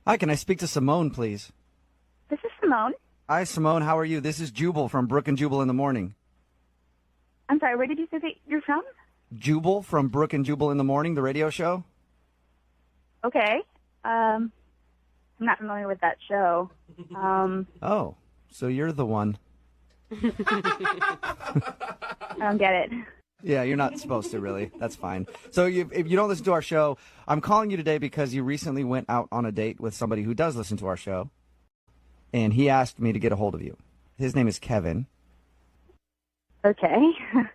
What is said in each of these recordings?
Hi, can I speak to Simone, please? This is Simone. Hi, Simone. How are you? This is Jubal from Brooke and Jubal in the Morning. I'm sorry, where did you say that you're from? Jubal from Brooke and Jubal in the Morning, the radio show. Okay. I'm not familiar with that show. Oh, so you're the one. I don't get it. Yeah, you're not supposed to, really. That's fine. So if you don't listen to our show, I'm calling you today because you recently went out on a date with somebody who does listen to our show, and he asked me to get a hold of you. His name is Kevin. Okay.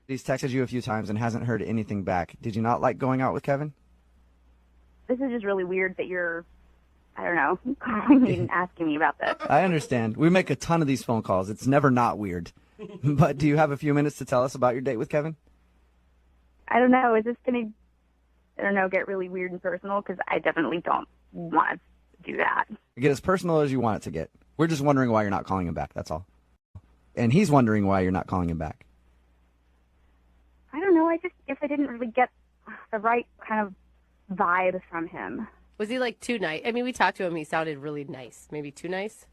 He's texted you a few times and hasn't heard anything back. Did you not like going out with Kevin? This is just really weird that you're, I don't know, calling me and asking me about this. I understand. We make a ton of these phone calls. It's never not weird. But do you have a few minutes to tell us about your date with Kevin? I don't know. Is this going to, I don't know, get really weird and personal? Because I definitely don't want to do that. Get as personal as you want it to get. We're just wondering why you're not calling him back, that's all. And he's wondering why you're not calling him back. I don't know. I just guess I didn't really get the right kind of vibe from him. Was he like too nice? I mean, we talked to him. He sounded really nice. Maybe too nice?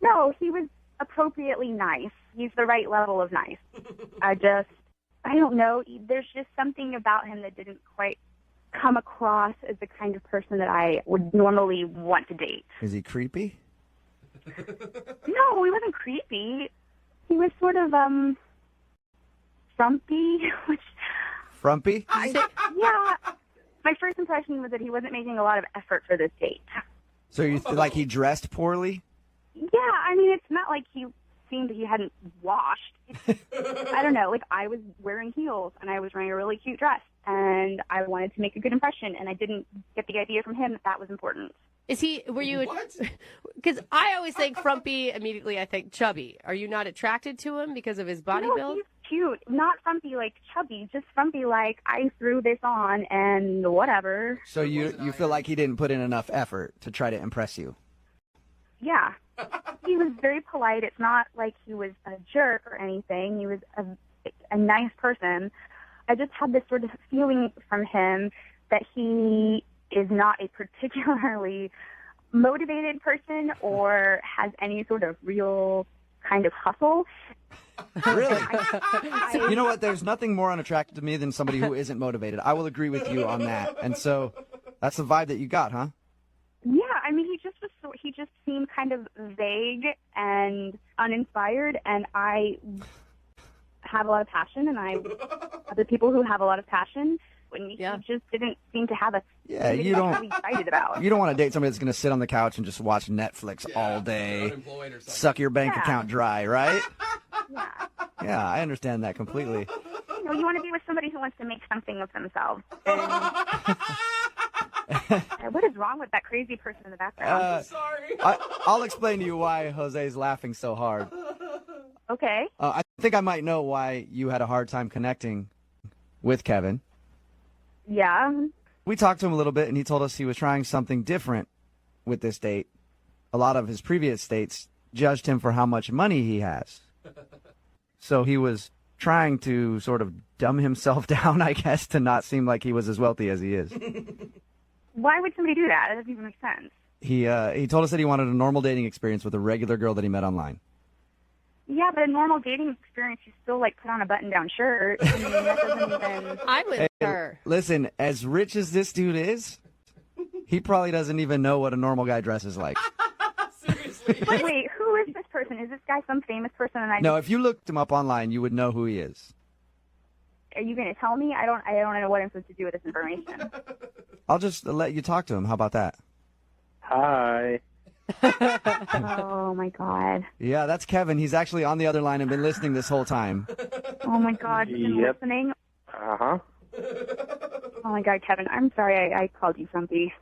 No, he was appropriately nice. He's the right level of nice. I don't know. There's just something about him that didn't quite come across as the kind of person that I would normally want to date. Is he creepy? No, he wasn't creepy. He was sort of, frumpy, which... Frumpy? Yeah. My first impression was that he wasn't making a lot of effort for this date. So you like he dressed poorly? Yeah, I mean, it's not like he seemed he hadn't washed. I don't know, like I was wearing heels and I was wearing a really cute dress and I wanted to make a good impression and I didn't get the idea from him that that was important. Were you, because I always think frumpy, immediately I think chubby. Are you not attracted to him because of his body No, build? he's cute. Not frumpy like chubby, just frumpy like I threw this on and whatever. So you feel like he didn't put in enough effort to try to impress you? Yeah. He was very polite. It's not like he was a jerk or anything. He was a nice person. I just had this sort of feeling from him that he is not a particularly motivated person or has any sort of real kind of hustle. Really? You know what? There's nothing more unattractive to me than somebody who isn't motivated. I will agree with you on that. And so that's the vibe that you got, huh? Yeah, I mean, he just seemed kind of vague and uninspired, and I have a lot of passion, and other people who have a lot of passion, when he just didn't seem to have a you don't really excited about. You don't want to date somebody that's going to sit on the couch and just watch Netflix all day, suck your bank account dry, right? Yeah. Yeah, I understand that completely. You know, you want to be with somebody who wants to make something of themselves. And what is wrong with that crazy person in the background? Sorry. I'll explain to you why Jose's laughing so hard. Okay. I think I might know why you had a hard time connecting with Kevin. Yeah. We talked to him a little bit, and he told us he was trying something different with this date. A lot of his previous dates judged him for how much money he has. So he was trying to sort of dumb himself down, I guess, to not seem like he was as wealthy as he is. Why would somebody do that? It doesn't even make sense. He told us that he wanted a normal dating experience with a regular girl that he met online. Yeah, but a normal dating experience, you still, like, put on a button-down shirt. I mean, that doesn't even... I'm with her. Listen, as rich as this dude is, he probably doesn't even know what a normal guy dresses like. Seriously. But wait, who is this person? Is this guy some famous person? And No, if you looked him up online, you would know who he is. Are you going to tell me? I don't know what I'm supposed to do with this information. I'll just let you talk to him. How about that? Hi. Oh, my God. Yeah, that's Kevin. He's actually on the other line and been listening this whole time. Oh, my God. You've been Yep. listening? Uh-huh. Oh, my God, Kevin. I'm sorry I called you frumpy.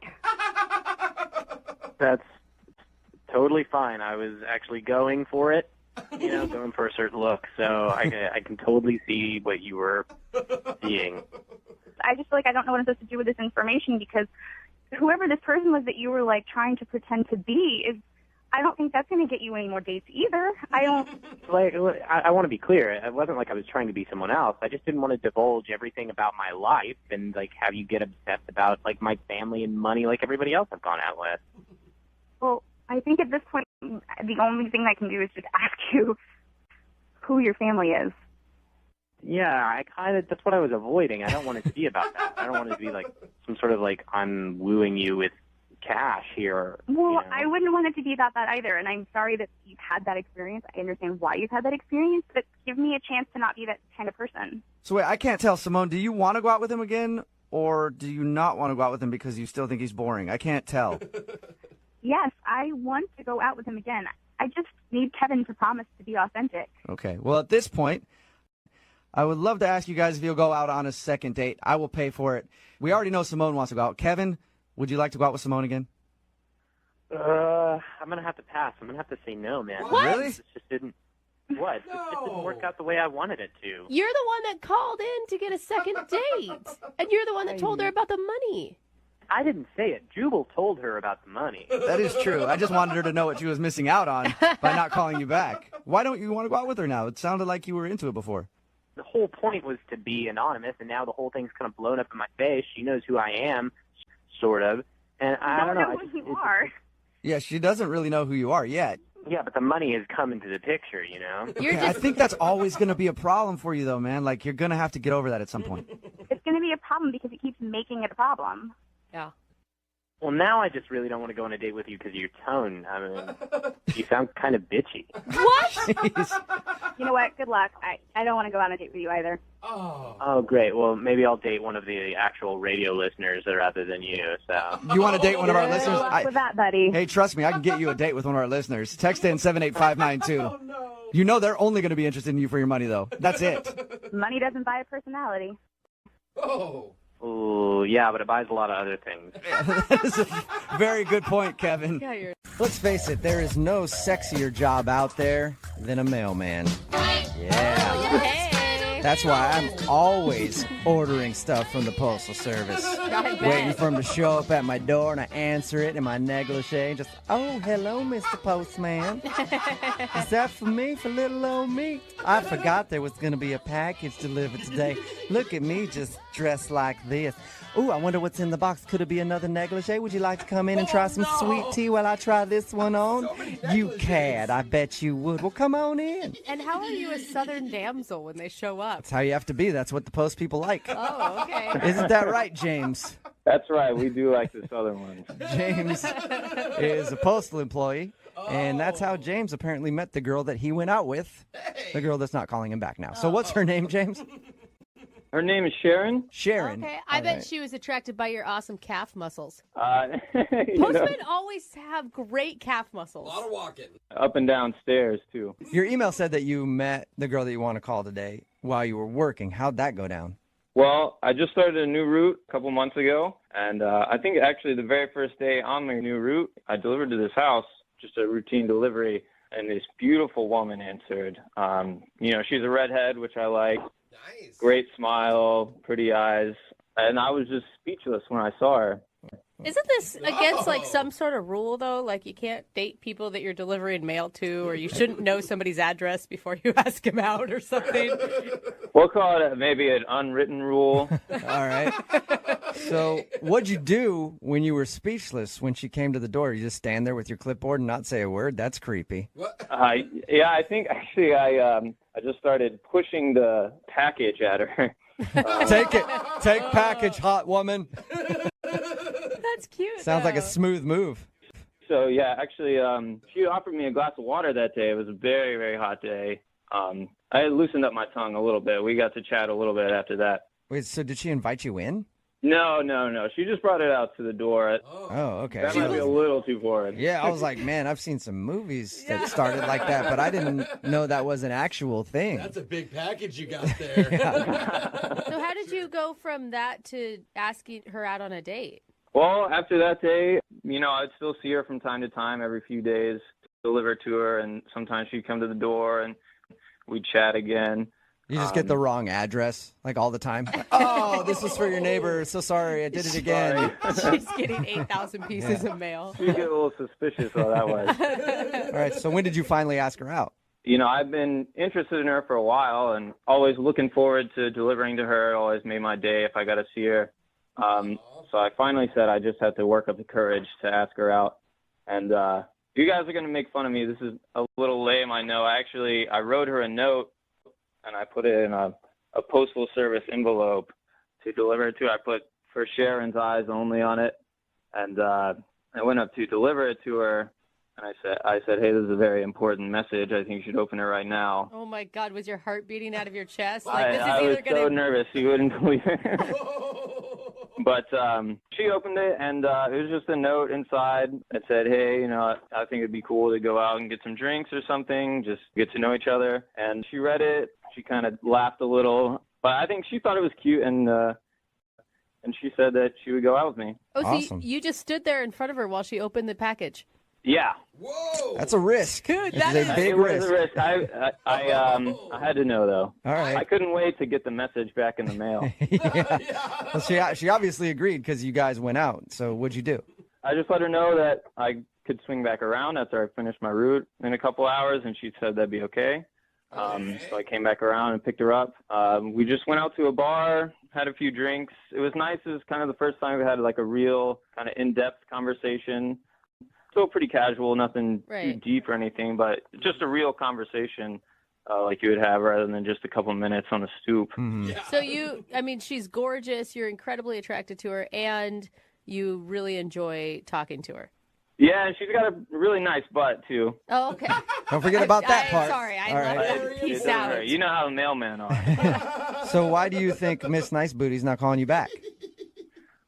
That's totally fine. I was actually going for it, going for a certain look. So I can totally see what you were seeing. I just feel like I don't know what I'm supposed to do with this information because whoever this person was that you were, like, trying to pretend to be I don't think that's going to get you any more dates either. I don't... I want to be clear. It wasn't like I was trying to be someone else. I just didn't want to divulge everything about my life and, like, have you get obsessed about, like, my family and money like everybody else I've gone out with. I think at this point, the only thing I can do is just ask you who your family is. Yeah, that's what I was avoiding. I don't want it to be about that. I don't want it to be like some sort of like I'm wooing you with cash here. Well, you know? I wouldn't want it to be about that either, and I'm sorry that you've had that experience. I understand why you've had that experience, but give me a chance to not be that kind of person. So wait, I can't tell. Simone, do you want to go out with him again, or do you not want to go out with him because you still think he's boring? I can't tell. Yes, I want to go out with him again. I just need Kevin to promise to be authentic. Okay. Well, at this point, I would love to ask you guys if you'll go out on a second date. I will pay for it. We already know Simone wants to go out. Kevin, would you like to go out with Simone again? I'm gonna have to pass. I'm gonna have to say no, man. What? Really? This just didn't. What? It just didn't work out the way I wanted it to. You're the one that called in to get a second date. And you're the one that told her about the money. I didn't say it. Jubal told her about the money. That is true. I just wanted her to know what she was missing out on by not calling you back. Why don't you want to go out with her now? It sounded like you were into it before. The whole point was to be anonymous, and now the whole thing's kind of blown up in my face. She knows who I am, sort of. And I don't know. who you are. Yeah, she doesn't really know who you are yet. Yeah, but the money has come into the picture, you know? You're Okay, I just think that's always going to be a problem for you, though, man. Like, you're going to have to get over that at some point. It's going to be a problem because it keeps making it a problem. yeah. Well, now I just really don't want to go on a date with you because of your tone. I mean, you sound kind of bitchy. What? Jeez. You know what? Good luck. I don't want to go on a date with you either. Oh, great. Well, maybe I'll date one of the actual radio listeners rather than you, so. You want to date one of our Good listeners? luck with that, buddy. Hey, trust me, I can get you a date with one of our listeners. Text in 78592. Oh, no. You know they're only going to be interested in you for your money, though. That's it. Money doesn't buy a personality. Oh, yeah, but it buys a lot of other things. That is a very good point, Kevin. Yeah, you're... Let's face it, there is no sexier job out there than a mailman. Yeah. Hey. That's why I'm always ordering stuff from the Postal Service. I bet. Waiting for him to show up at my door and I answer it in my negligee. Just, oh, hello, Mr. Postman. Is that for me, for little old me? I forgot there was going to be a package delivered today. Look at me just dressed like this. Ooh, I wonder what's in the box. Could it be another negligee? Would you like to come in and try some sweet tea while I try this one on? You cad. I bet you would. Well, come on in. And how are you a southern damsel when they show up? That's how you have to be. That's what the post people like. Oh, okay. Isn't that right, James? That's right. We do like the southern ones. James is a postal employee, and that's how James apparently met the girl that he went out with, the girl that's not calling him back now. So what's her name, James? Her name is Sharon. Sharon. Okay, I All bet right. she was attracted by your awesome calf muscles. You know, Postmen always have great calf muscles. up and down stairs, too. Your email said that you met the girl that you want to call today while you were working. How'd that go down? Well, I just started a new route a couple months ago, and I think actually the very first day on my new route, I delivered to this house, just a routine delivery, and this beautiful woman answered. You know, she's a redhead, which I like. Nice. Great smile, pretty eyes, and I was just speechless when I saw her. Isn't this against like some sort of rule though? Like you can't date people that you're delivering mail to, or you shouldn't know somebody's address before you ask him out or something? We'll call it maybe an unwritten rule. All right. So what'd you do when you were speechless when she came to the door? You just stand there with your clipboard and not say a word? That's creepy. Yeah, I think actually I just started pushing the package at her. Take it. Take package, hot woman. That's cute. Sounds like a though. smooth move. So yeah, actually, she offered me a glass of water that day. It was a very, very hot day. I loosened up my tongue a little bit. We got to chat a little bit after that. Wait, so did she invite you in? No. She just brought it out to the door. Oh, okay. That might be a little too forward. Yeah, I was like, man, I've seen some movies that started like that, but I didn't know that was an actual thing. That's a big package you got there. So how did you go from that to asking her out on a date? Well, after that day, you know, I'd still see her from time to time, every few days, deliver to her, and sometimes she'd come to the door and we'd chat again. You just get the wrong address, like all the time. Oh, this is for your neighbor. So sorry, I did it again. She's getting 8,000 pieces of mail. She'd get a little suspicious while that was. All right, so when did you finally ask her out? You know, I've been interested in her for a while and always looking forward to delivering to her. It always made my day if I got to see her. So I finally said I just had to work up the courage to ask her out. And You guys are going to make fun of me. This is a little lame, I know. I wrote her a note, and I put it in a postal service envelope to deliver it to her. I put "For Sharon's Eyes Only" on it, and I went up to deliver it to her, and I said, hey, this is a very important message. I think you should open it right now. Oh my God, was your heart beating out of your chest? I was so nervous, you wouldn't believe it. But she opened it, and it was just a note inside that said, hey, I think it'd be cool to go out and get some drinks or something, just get to know each other. And she read it. She kind of laughed a little, but I think she thought it was cute, and she said that she would go out with me. Oh, Awesome. so you just stood there in front of her while she opened the package. Yeah. Whoa! That's a risk. Dude, It's that a is- big It was risk. a risk. I had to know, though. All right. I couldn't wait to get the message back in the mail. Yeah. Well, she obviously agreed because you guys went out. So what'd you do? I just let her know that I could swing back around after I finished my route in a couple hours, and she said that'd be okay. So I came back around and picked her up. We just went out to a bar, had a few drinks. It was nice. It was kind of the first time we had like a real kind of in-depth conversation. Still pretty casual, nothing too deep or anything, but just a real conversation like you would have rather than just a couple minutes on the stoop. Mm-hmm. Yeah. So she's gorgeous. You're incredibly attracted to her, and you really enjoy talking to her. Yeah, and she's got a really nice butt, too. Oh, okay. Don't forget about that part. Sorry, I All love right. that. It Peace doesn't out. hurt. You know how the mailmen are. So why do you think Miss Nice Booty's not calling you back?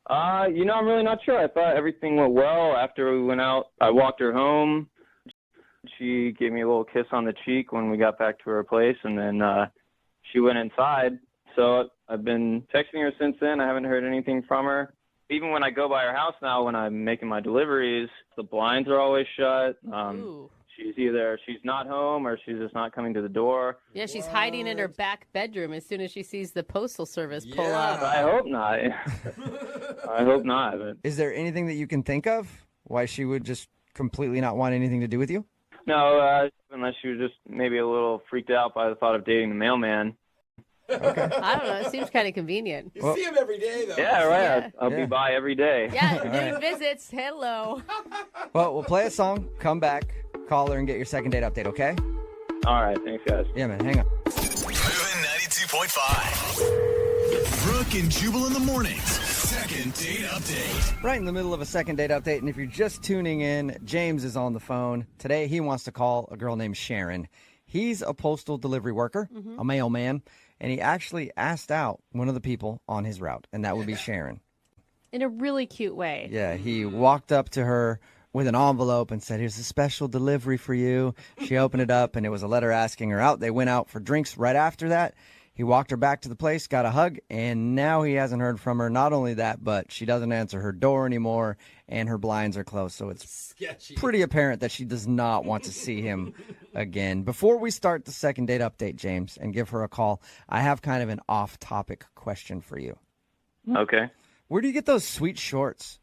I'm really not sure. I thought everything went well. After we went out, I walked her home. She gave me a little kiss on the cheek when we got back to her place, and then she went inside. So I've been texting her since then. I haven't heard anything from her. Even when I go by her house now, when I'm making my deliveries, the blinds are always shut. Ooh. She's not home or she's just not coming to the door. Yeah, she's hiding in her back bedroom as soon as she sees the postal service pull Yeah. up. I hope not. I hope not. But Is there anything that you can think of why she would just completely not want anything to do with you? no, unless she was just maybe a little freaked out by the thought of dating the mailman. I don't know. It seems kind of convenient. You see him every day, though. Yeah, right. Yeah. I'll Yeah. be by every day. Yeah, All doing right. visits. Hello. Well, we'll play a song, come back, call her, and get your second date update, okay? All right. Thanks, guys. Yeah, man, hang on. Moving 92.5. Brooke and Jubal in the mornings. Second date update. Right in the middle of a second date update, and if you're just tuning in, James is on the phone. Today, he wants to call a girl named Sharon. He's a postal delivery worker, a mailman, and he actually asked out one of the people on his route, and that would be Sharon. In a really cute way. Yeah, he walked up to her with an envelope and said, here's a special delivery for you. She opened it up, and it was a letter asking her out. They went out for drinks right after that. He walked her back to the place, got a hug, and now he hasn't heard from her. Not only that, but she doesn't answer her door anymore, and her blinds are closed. So it's Sketchy. pretty apparent that she does not want to see him again. Before we start the second date update, James, and give her a call, I have kind of an off-topic question for you. Okay. Where do you get those sweet shorts?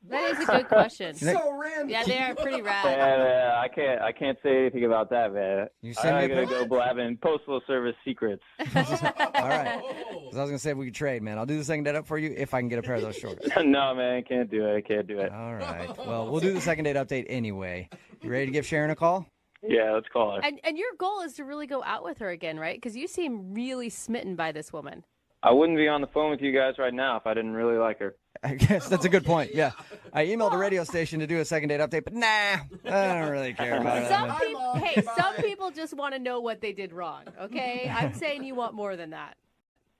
That is a good question. So random. Yeah, they are pretty rad. Yeah, I can't say anything about that, man. You send me I a gotta pic- go blabbing postal service secrets. All right. 'Cause I was going to say if we could trade, man. I'll do the second date up for you if I can get a pair of those shorts. No, man, I can't do it. All right. Well, we'll do the second date update anyway. You ready to give Sharon a call? Yeah, let's call her. And your goal is to really go out with her again, right? Because you seem really smitten by this woman. I wouldn't be on the phone with you guys right now if I didn't really like her. I guess that's a good point. Yeah. I emailed a radio station to do a second date update, but nah, I don't really care about it. Some people, hey, some people just want to know what they did wrong. Okay, I'm saying you want more than that.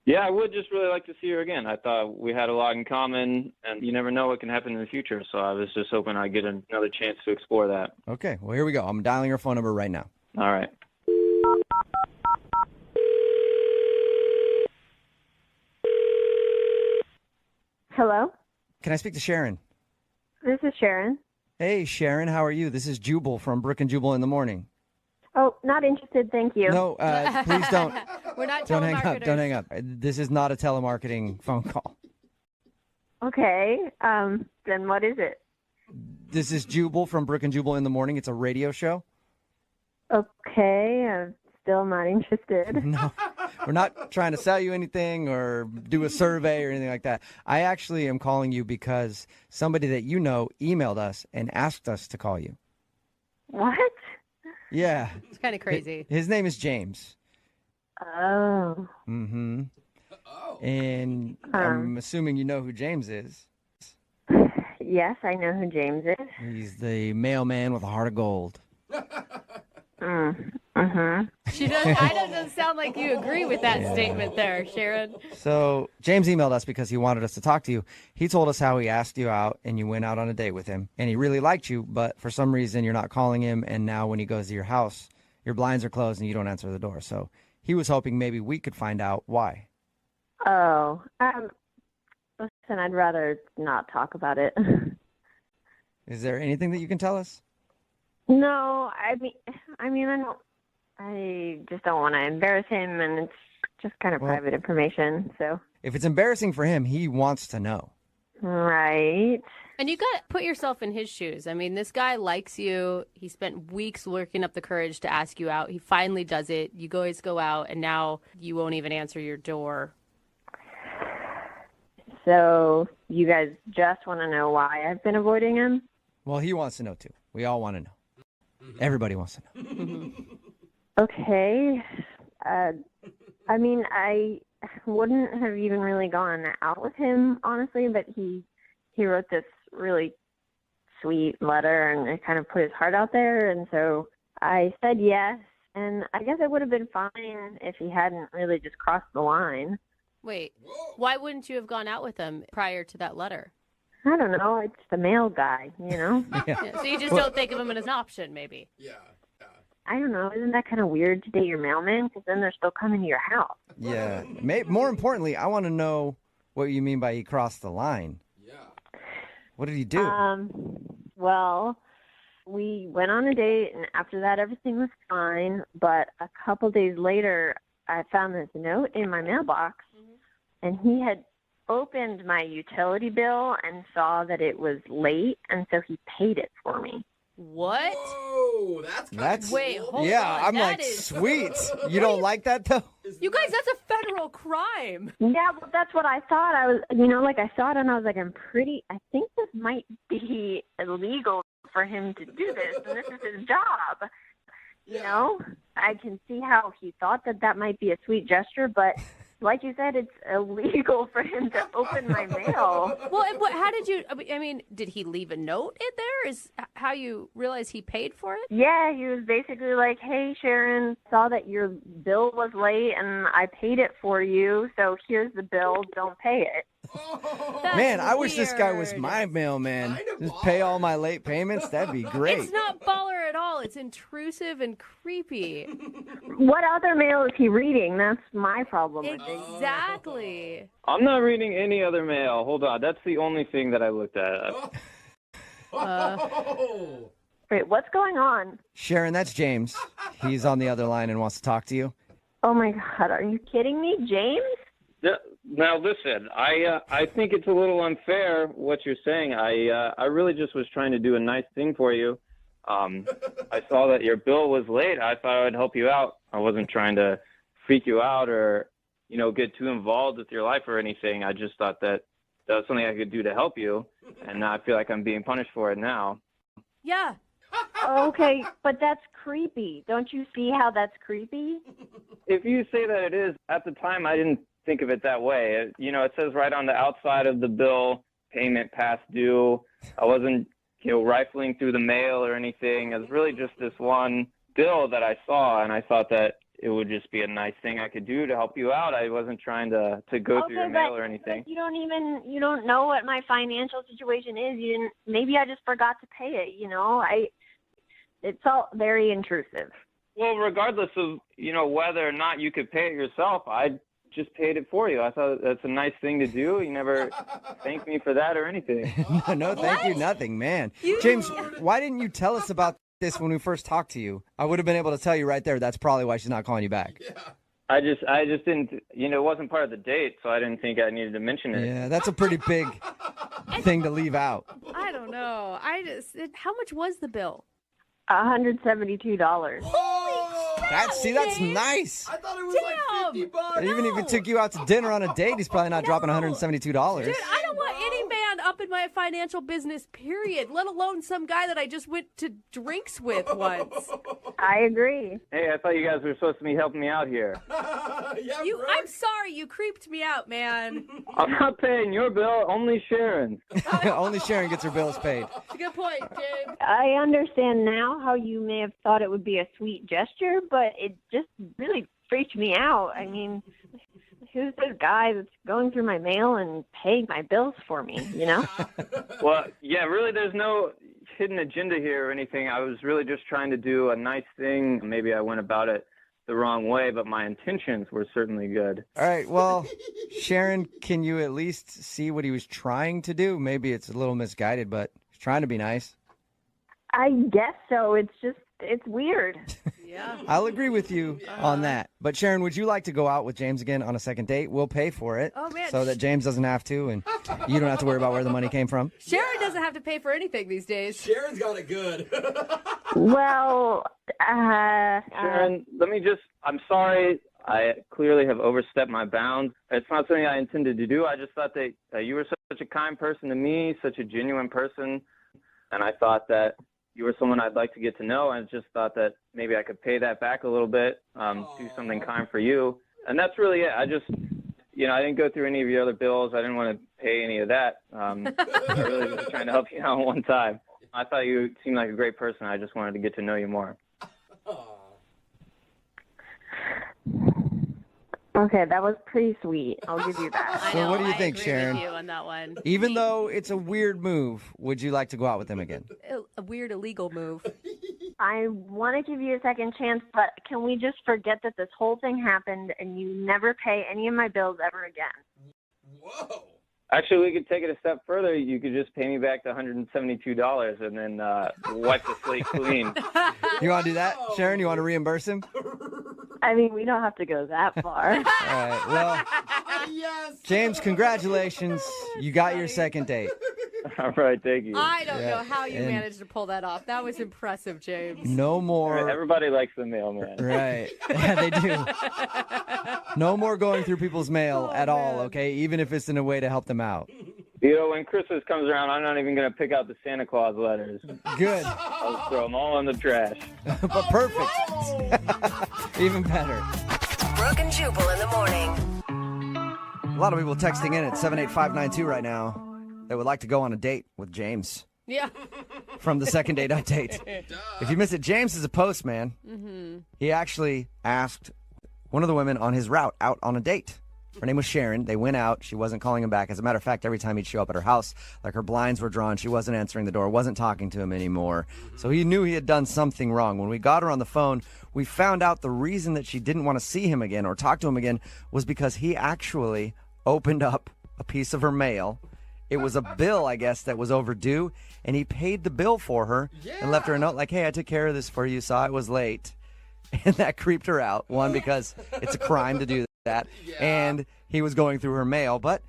Yeah, I would just really like to see her again. I thought we had a lot in common, and you never know what can happen in the future. So I was just hoping I'd get another chance to explore that. Okay. Well, here we go. I'm dialing her phone number right now. All right. Hello, Can I speak to Sharon? this is Sharon. Hey, Sharon, how are you? This is Jubal from Brooke and Jubal in the morning. Oh, not interested, thank you. No, please don't. We're not Don't hang up. telemarketers. Don't hang up. This is not a telemarketing phone call. Okay, then what is it? This is Jubal from Brooke and Jubal in the morning. It's a radio show. Okay, I'm still not interested. No, we're not trying to sell you anything or do a survey or anything like that. I actually am calling you because somebody that you know emailed us and asked us to call you. What? Yeah. It's kind of crazy. His name is James. Oh. Mm-hmm. Oh. And I'm assuming you know who James is. Yes, I know who James is. He's the mailman with a heart of gold. Mm-hmm. I doesn't sound like you agree with that statement there, Sharon. So James emailed us because he wanted us to talk to you. He told us how he asked you out and you went out on a date with him. And he really liked you, but for some reason you're not calling him. And now when he goes to your house, your blinds are closed and you don't answer the door. So he was hoping maybe we could find out why. Oh. Listen, I'd rather not talk about it. Is there anything that you can tell us? No, I just don't want to embarrass him, and it's just kind of private information, so. If it's embarrassing for him, he wants to know. Right. And you got to put yourself in his shoes. I mean, this guy likes you. He spent weeks working up the courage to ask you out. He finally does it. You guys go out, and now you won't even answer your door. So you guys just want to know why I've been avoiding him? Well, he wants to know, too. We all want to know. Everybody wants to know. Okay. I wouldn't have even really gone out with him, honestly, but he wrote this really sweet letter and it kind of put his heart out there, and so I said yes, and I guess it would have been fine if he hadn't really just crossed the line. Wait, why wouldn't you have gone out with him prior to that letter? I don't know. It's the mail guy, you know? Yeah, so you just don't think of him as an option, maybe? Yeah. I don't know. Isn't that kind of weird to date your mailman? Because then they're still coming to your house. Yeah. More importantly, I want to know what you mean by he crossed the line. Yeah. What did he do? Well, we went on a date, and after that, everything was fine. But a couple days later, I found this note in my mailbox, and he had opened my utility bill and saw that it was late, and so he paid it for me. What? Whoa, that's Wait, hold on. Yeah, I'm That like, is- sweet. You don't like that, though? You guys, that's a federal crime. Yeah, well, that's what I thought. I saw it, and I was like, I think this might be illegal for him to do this, and this is his job. You know, I can see how he thought that might be a sweet gesture, but like you said, it's illegal for him to open my mail. Well, and how did you, I mean, did he leave a note in there? Is how you realize he paid for it? Yeah, he was basically like, hey, Sharon, saw that your bill was late, and I paid it for you, so here's the bill, don't pay it. That's Man, I wish this guy was weird. my mailman. Kinda Just pay all my late payments. That'd be great. It's not baller at all. It's intrusive and creepy. What other mail is he reading? That's my problem with it. Exactly. I'm not reading any other mail. Hold on. That's the only thing that I looked at. Oh. Wait, what's going on? Sharon, that's James. He's on the other line and wants to talk to you. Oh, my God. Are you kidding me? James? Now listen, I think it's a little unfair what you're saying. I really just was trying to do a nice thing for you. I saw that your bill was late. I thought I would help you out. I wasn't trying to freak you out or, get too involved with your life or anything. I just thought that was something I could do to help you, and now I feel like I'm being punished for it now. Yeah. Okay, but that's creepy. Don't you see how that's creepy? If you say that it is, at the time I didn't think of it that way. It says right on the outside of the bill, payment past due. I wasn't, rifling through the mail or anything. It was really just this one bill that I saw, and I thought that it would just be a nice thing I could do to help you out. I wasn't trying to go through your mail or anything. But you don't know what my financial situation is. Maybe I just forgot to pay it, it's all very intrusive. Well, regardless of, whether or not you could pay it yourself, I just paid it for you. I thought that's a nice thing to do. You never thanked me for that or anything. No, thank you, nothing, man. James, why didn't you tell us about this when we first talked to you? I would have been able to tell you right there. That's probably why she's not calling you back. Yeah. I just didn't, it wasn't part of the date, so I didn't think I needed to mention it. Yeah, that's a pretty big thing to leave out. I don't know. How much was the bill? $172. That's nice. I thought it was like $50. Even if he took you out to dinner on a date, he's probably not dropping $172. Dude, I don't want any man up in in my financial business, period, let alone some guy that I just went to drinks with once. I agree. Hey, I thought you guys were supposed to be helping me out here. Yeah, You, Brooke. I'm sorry, you creeped me out, man. I'm not paying your bill, only Sharon's. Only Sharon gets her bills paid. It's a good point, James. I understand now how you may have thought it would be a sweet gesture, but it just really freaked me out. I mean, who's this guy that's going through my mail and paying my bills for me, you know? Well, yeah, really, there's no hidden agenda here or anything. I was really just trying to do a nice thing. Maybe I went about it the wrong way, but my intentions were certainly good. All right, well, Sharon, can you at least see what he was trying to do? Maybe it's a little misguided, but he's trying to be nice. I guess so. It's weird. Yeah. I'll agree with you on that. But Sharon, would you like to go out with James again on a second date? We'll pay for it. Oh, man. So that James doesn't have to, and you don't have to worry about where the money came from. Sharon doesn't have to pay for anything these days. Sharon's got it good. Well, Sharon, I'm sorry. I clearly have overstepped my bounds. It's not something I intended to do. I just thought that you were such a kind person to me, such a genuine person, and I thought that you were someone I'd like to get to know. I just thought that maybe I could pay that back a little bit, do something kind for you. And that's really it. I just, I didn't go through any of your other bills. I didn't want to pay any of that. I really was trying to help you out one time. I thought you seemed like a great person. I just wanted to get to know you more. okay, that was pretty sweet. I'll give you that. I So know, what do you I think, agree Sharon? with you on that one. Even though it's a weird move, would you like to go out with him again? A weird illegal move. I want to give you a second chance, but can we just forget that this whole thing happened and you never pay any of my bills ever again? Whoa. Actually, we could take it a step further. You could just pay me back the $172 and then wipe the slate clean. You want to do that, Sharon? You want to reimburse him? I mean, we don't have to go that far. All right. Well, Yes. James, congratulations. You got your second date. All right, thank you. I don't know how you and- managed to pull that off. That was impressive, James. No more. Everybody likes the mailman. Right. Yeah, they do. No more going through people's mail at all, okay? Even if it's in a way to help them out. When Christmas comes around, I'm not even going to pick out the Santa Claus letters. Good. I'll just throw them all in the trash. But perfect. Even better. Brooke and Jubal in the morning. A lot of people texting in at 78592 right now. They would like to go on a date with James Yeah. from the second date update. If you missed it, James is a postman. Mm-hmm. He actually asked one of the women on his route out on a date. Her name was Sharon. They went out. She wasn't calling him back. As a matter of fact, every time he'd show up at her house, like her blinds were drawn, she wasn't answering the door, wasn't talking to him anymore. So he knew he had done something wrong. When we got her on the phone, we found out the reason that she didn't want to see him again or talk to him again was because he actually opened up a piece of her mail. It was a bill, I guess, that was overdue, and he paid the bill for her and left her a note like, hey, I took care of this for you, saw it was late. And that creeped her out, one, because it's a crime to do that, and he was going through her mail, but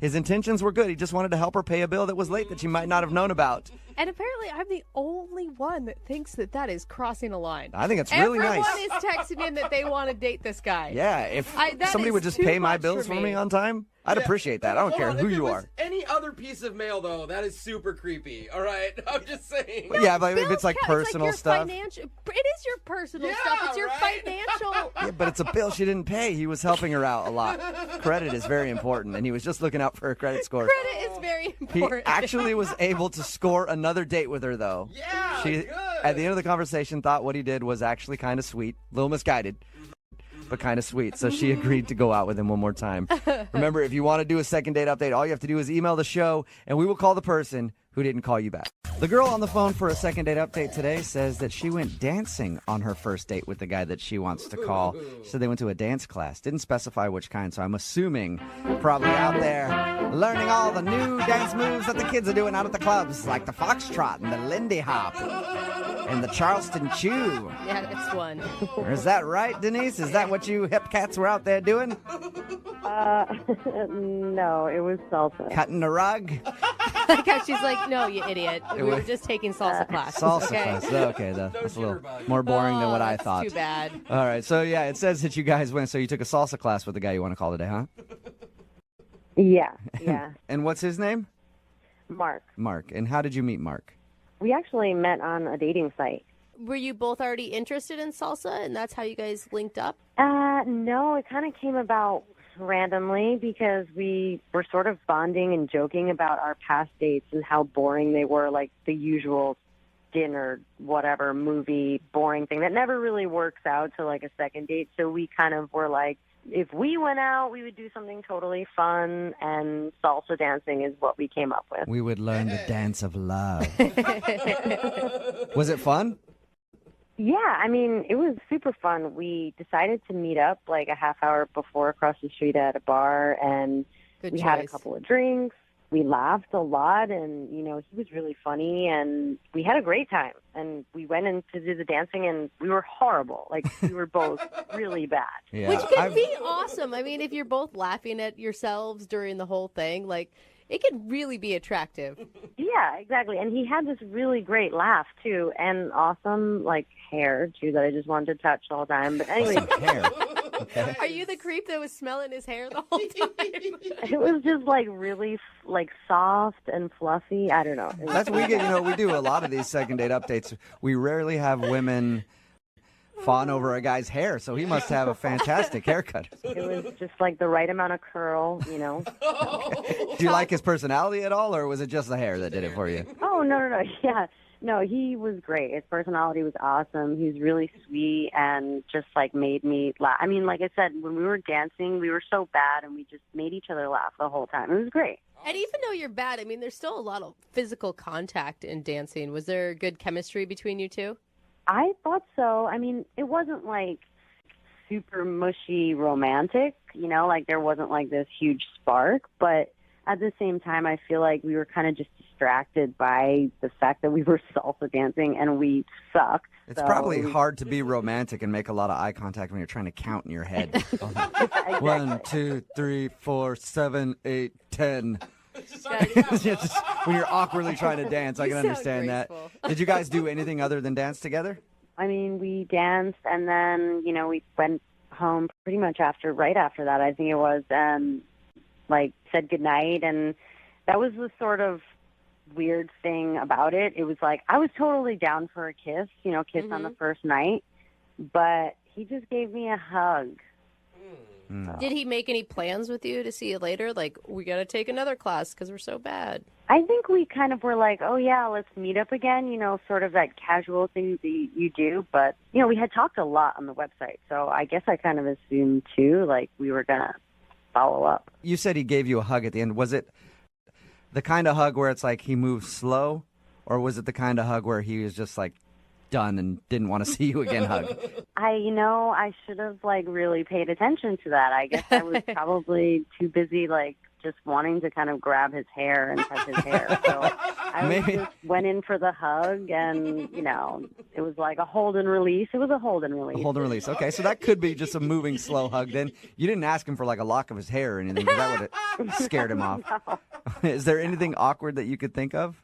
his intentions were good. He just wanted to help her pay a bill that was late that she might not have known about. And apparently, I'm the only one that thinks that that is crossing a line. I think it's really Everyone nice. is texting in that they want to date this guy. Yeah, if that somebody is would just too pay my much bills for for me me. on time, I'd appreciate that. I don't Hold care on, who if it you was are. Any other piece of mail, though, that is super creepy. All right, I'm just saying. But yeah, but if it's like personal your stuff. It is your personal stuff. It's your right? financial. Yeah, but it's a bill she didn't pay. He was helping her out a lot. Credit is very important, and he was just looking out for her credit score. Credit is very He important. actually was able to score another date with her, though. Yeah, She, good. at the end of the conversation, thought what he did was actually kind of sweet. A little misguided, but kind of sweet. So she agreed to go out with him one more time. Remember, if you want to do a second date update, all you have to do is email the show, and we will call the person who didn't call you back. The girl on the phone for a second date update today says that she went dancing on her first date with the guy that she wants to call. She said they went to a dance class. Didn't specify which kind, so I'm assuming probably out there learning all the new dance moves that the kids are doing out at the clubs, like the foxtrot and the Lindy Hop and the Charleston Chew. Yeah, that's one. Is that right, Denise? Is that what you hip cats were out there doing? No, it was salsa. Cutting the rug? Like how she's like, no, you idiot. We were just taking salsa class. Salsa okay? class. Okay, that's a little jitterbug. more boring than what I that's thought. Too bad. All right, so yeah, it says that you guys went. So you took a salsa class with the guy you want to call today, huh? Yeah. And what's his name? Mark. Mark. And how did you meet Mark? We actually met on a dating site. Were you both already interested in salsa, and that's how you guys linked up? No, it kind of came about randomly because we were sort of bonding and joking about our past dates and how boring they were, like the usual dinner, whatever, movie, boring thing that never really works out to like a second date. So we kind of were like, if we went out, we would do something totally fun, and salsa dancing is what we came up with. We would learn the dance of love. Was it fun? Yeah, I mean, it was super fun. We decided to meet up like a half hour before across the street at a bar, and Good we choice. had a couple of drinks. We laughed a lot, and, he was really funny, and we had a great time. And we went in to do the dancing, and we were horrible. Like, we were both really bad. Yeah. Which could be awesome. I mean, if you're both laughing at yourselves during the whole thing, like, it could really be attractive. Yeah, exactly. And he had this really great laugh, too, and awesome, like, hair, too, that I just wanted to touch the whole time. But anyway. Hair. Okay. Are you the creep that was smelling his hair the whole time? It was just, like, really, like, soft and fluffy. I don't know. That's what we get. We do a lot of these second date updates. We rarely have women fawn over a guy's hair, so he must have a fantastic haircut. It was just, like, the right amount of curl, Do you like his personality at all, or was it just the hair that did it for you? Oh, no. Yeah. No, he was great. His personality was awesome. He was really sweet and just, like, made me laugh. I mean, like I said, when we were dancing, we were so bad, and we just made each other laugh the whole time. It was great. And even though you're bad, I mean, there's still a lot of physical contact in dancing. Was there good chemistry between you two? I thought so. I mean, it wasn't, like, super mushy romantic, like there wasn't, like, this huge spark, but at the same time, I feel like we were kind of just distracted by the fact that we were salsa dancing and we sucked. It's probably hard to be romantic and make a lot of eye contact when you're trying to count in your head. Exactly. 1, 2, 3, 4, 7, 8, 10. Just when you're awkwardly trying to dance, I can understand that. Did you guys do anything other than dance together? I mean, we danced, and then, we went home pretty much right after that, I think it was, and, like, said goodnight, and that was the sort of weird thing about it. It was like, I was totally down for a kiss, on the first night, but he just gave me a hug. Mm. Did he make any plans with you to see you later? Like, we got to take another class because we're so bad. I think we kind of were like, oh, yeah, let's meet up again, sort of that casual thing that you do. But, we had talked a lot on the website, so I guess I kind of assumed, too, like we were going to follow up. You said he gave you a hug at the end. Was it the kind of hug where it's like he moved slow, or was it the kind of hug where he was just like done and didn't want to see you again hug? I should have, like, really paid attention to that. I guess I was probably too busy, like, just wanting to kind of grab his hair and touch his hair. So I just went in for the hug, and, it was like a hold and release. It was a hold and release. A hold and release. Okay, so that could be just a moving slow hug then. You didn't ask him for, like, a lock of his hair or anything, because that would have scared him off. No. Is there anything awkward that you could think of?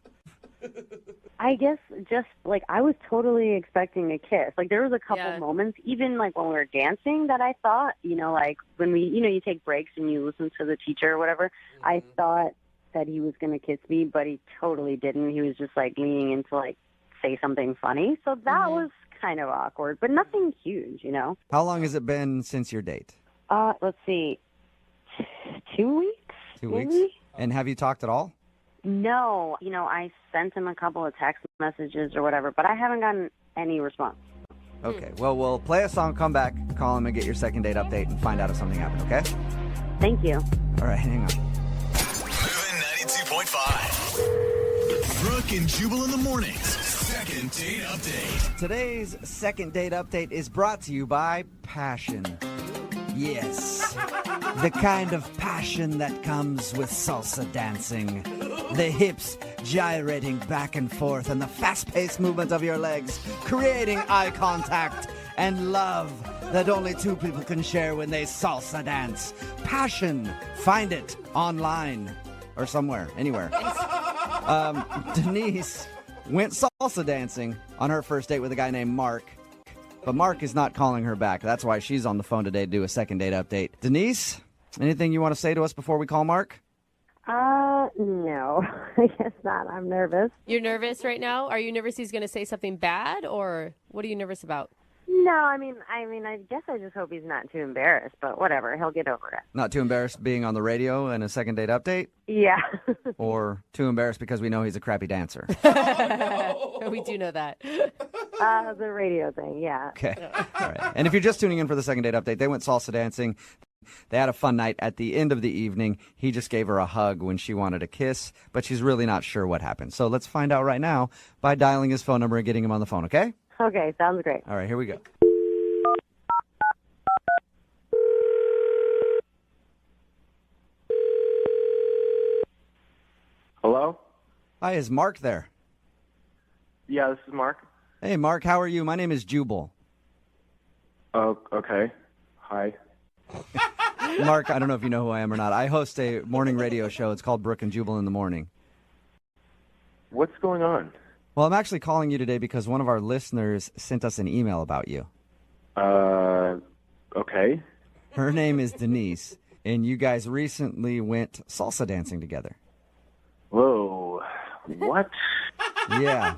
I guess just, like, I was totally expecting a kiss. Like, there was a couple moments, even, like, when we were dancing that I thought, like, when we, you take breaks and you listen to the teacher or whatever, I thought that he was going to kiss me, but he totally didn't. He was just, like, leaning in to, like, say something funny. So that was kind of awkward, but nothing huge, How long has it been since your date? Let's see, 2 weeks? 2 weeks? Maybe? And have you talked at all? No. I sent him a couple of text messages or whatever, but I haven't gotten any response. Okay, well, we'll play a song, come back, call him, and get your second date update and find out if something happened, okay? Thank you. All right, hang on. Moving 92.5. Brooke and Jubal in the mornings. Second date update. Today's second date update is brought to you by Passion. Yes, the kind of passion that comes with salsa dancing. The hips gyrating back and forth and the fast-paced movement of your legs, creating eye contact and love that only two people can share when they salsa dance. Passion. Find it online or somewhere, anywhere. Denise went salsa dancing on her first date with a guy named Mark. But Mark is not calling her back. That's why she's on the phone today to do a second date update. Denise, anything you want to say to us before we call Mark? No, I guess not. I'm nervous. You're nervous right now? Are you nervous he's going to say something bad, or what are you nervous about? No, I mean, I guess I just hope he's not too embarrassed, but whatever, he'll get over it. Not too embarrassed being on the radio and a second date update? Yeah. Or too embarrassed because we know he's a crappy dancer? We do know that. The radio thing, yeah. Okay. All right. And if you're just tuning in for the second date update, they went salsa dancing. They had a fun night. At the end of the evening, he just gave her a hug when she wanted a kiss, but she's really not sure what happened. So let's find out right now by dialing his phone number and getting him on the phone, okay? Okay, sounds great. All right, here we go. Hello? Hi, is Mark there? Yeah, this is Mark. Hey, Mark, how are you? My name is Jubal. Oh, okay. Hi. Mark, I don't know if you know who I am or not. I host a morning radio show. It's called Brooke and Jubal in the Morning. What's going on? Well, I'm actually calling you today because one of our listeners sent us an email about you. Okay. Her name is Denise, and you guys recently went salsa dancing together. Whoa. What? Yeah.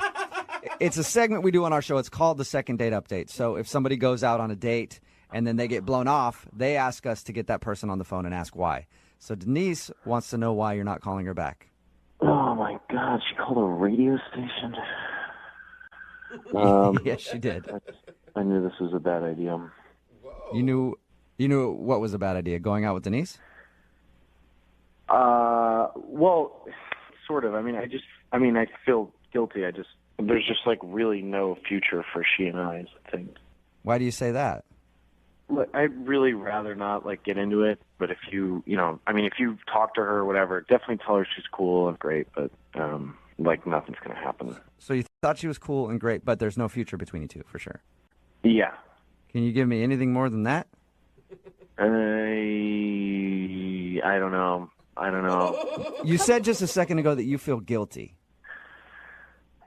It's a segment we do on our show. It's called the Second Date Update. So if somebody goes out on a date and then they get blown off, they ask us to get that person on the phone and ask why. So Denise wants to know why you're not calling her back. Oh, my God. She called a radio station? Yes, she did. I knew this was a bad idea. You knew what was a bad idea, going out with Denise? Well, sort of. I mean, I feel guilty. There's just like really no future for she and I, I think. Why do you say that? Look, I'd really rather not like get into it, but if you talk to her or whatever, definitely tell her she's cool and great, but like nothing's going to happen. So you thought she was cool and great, but there's no future between you two, for sure. Yeah. Can you give me anything more than that? I don't know. You said just a second ago that you feel guilty.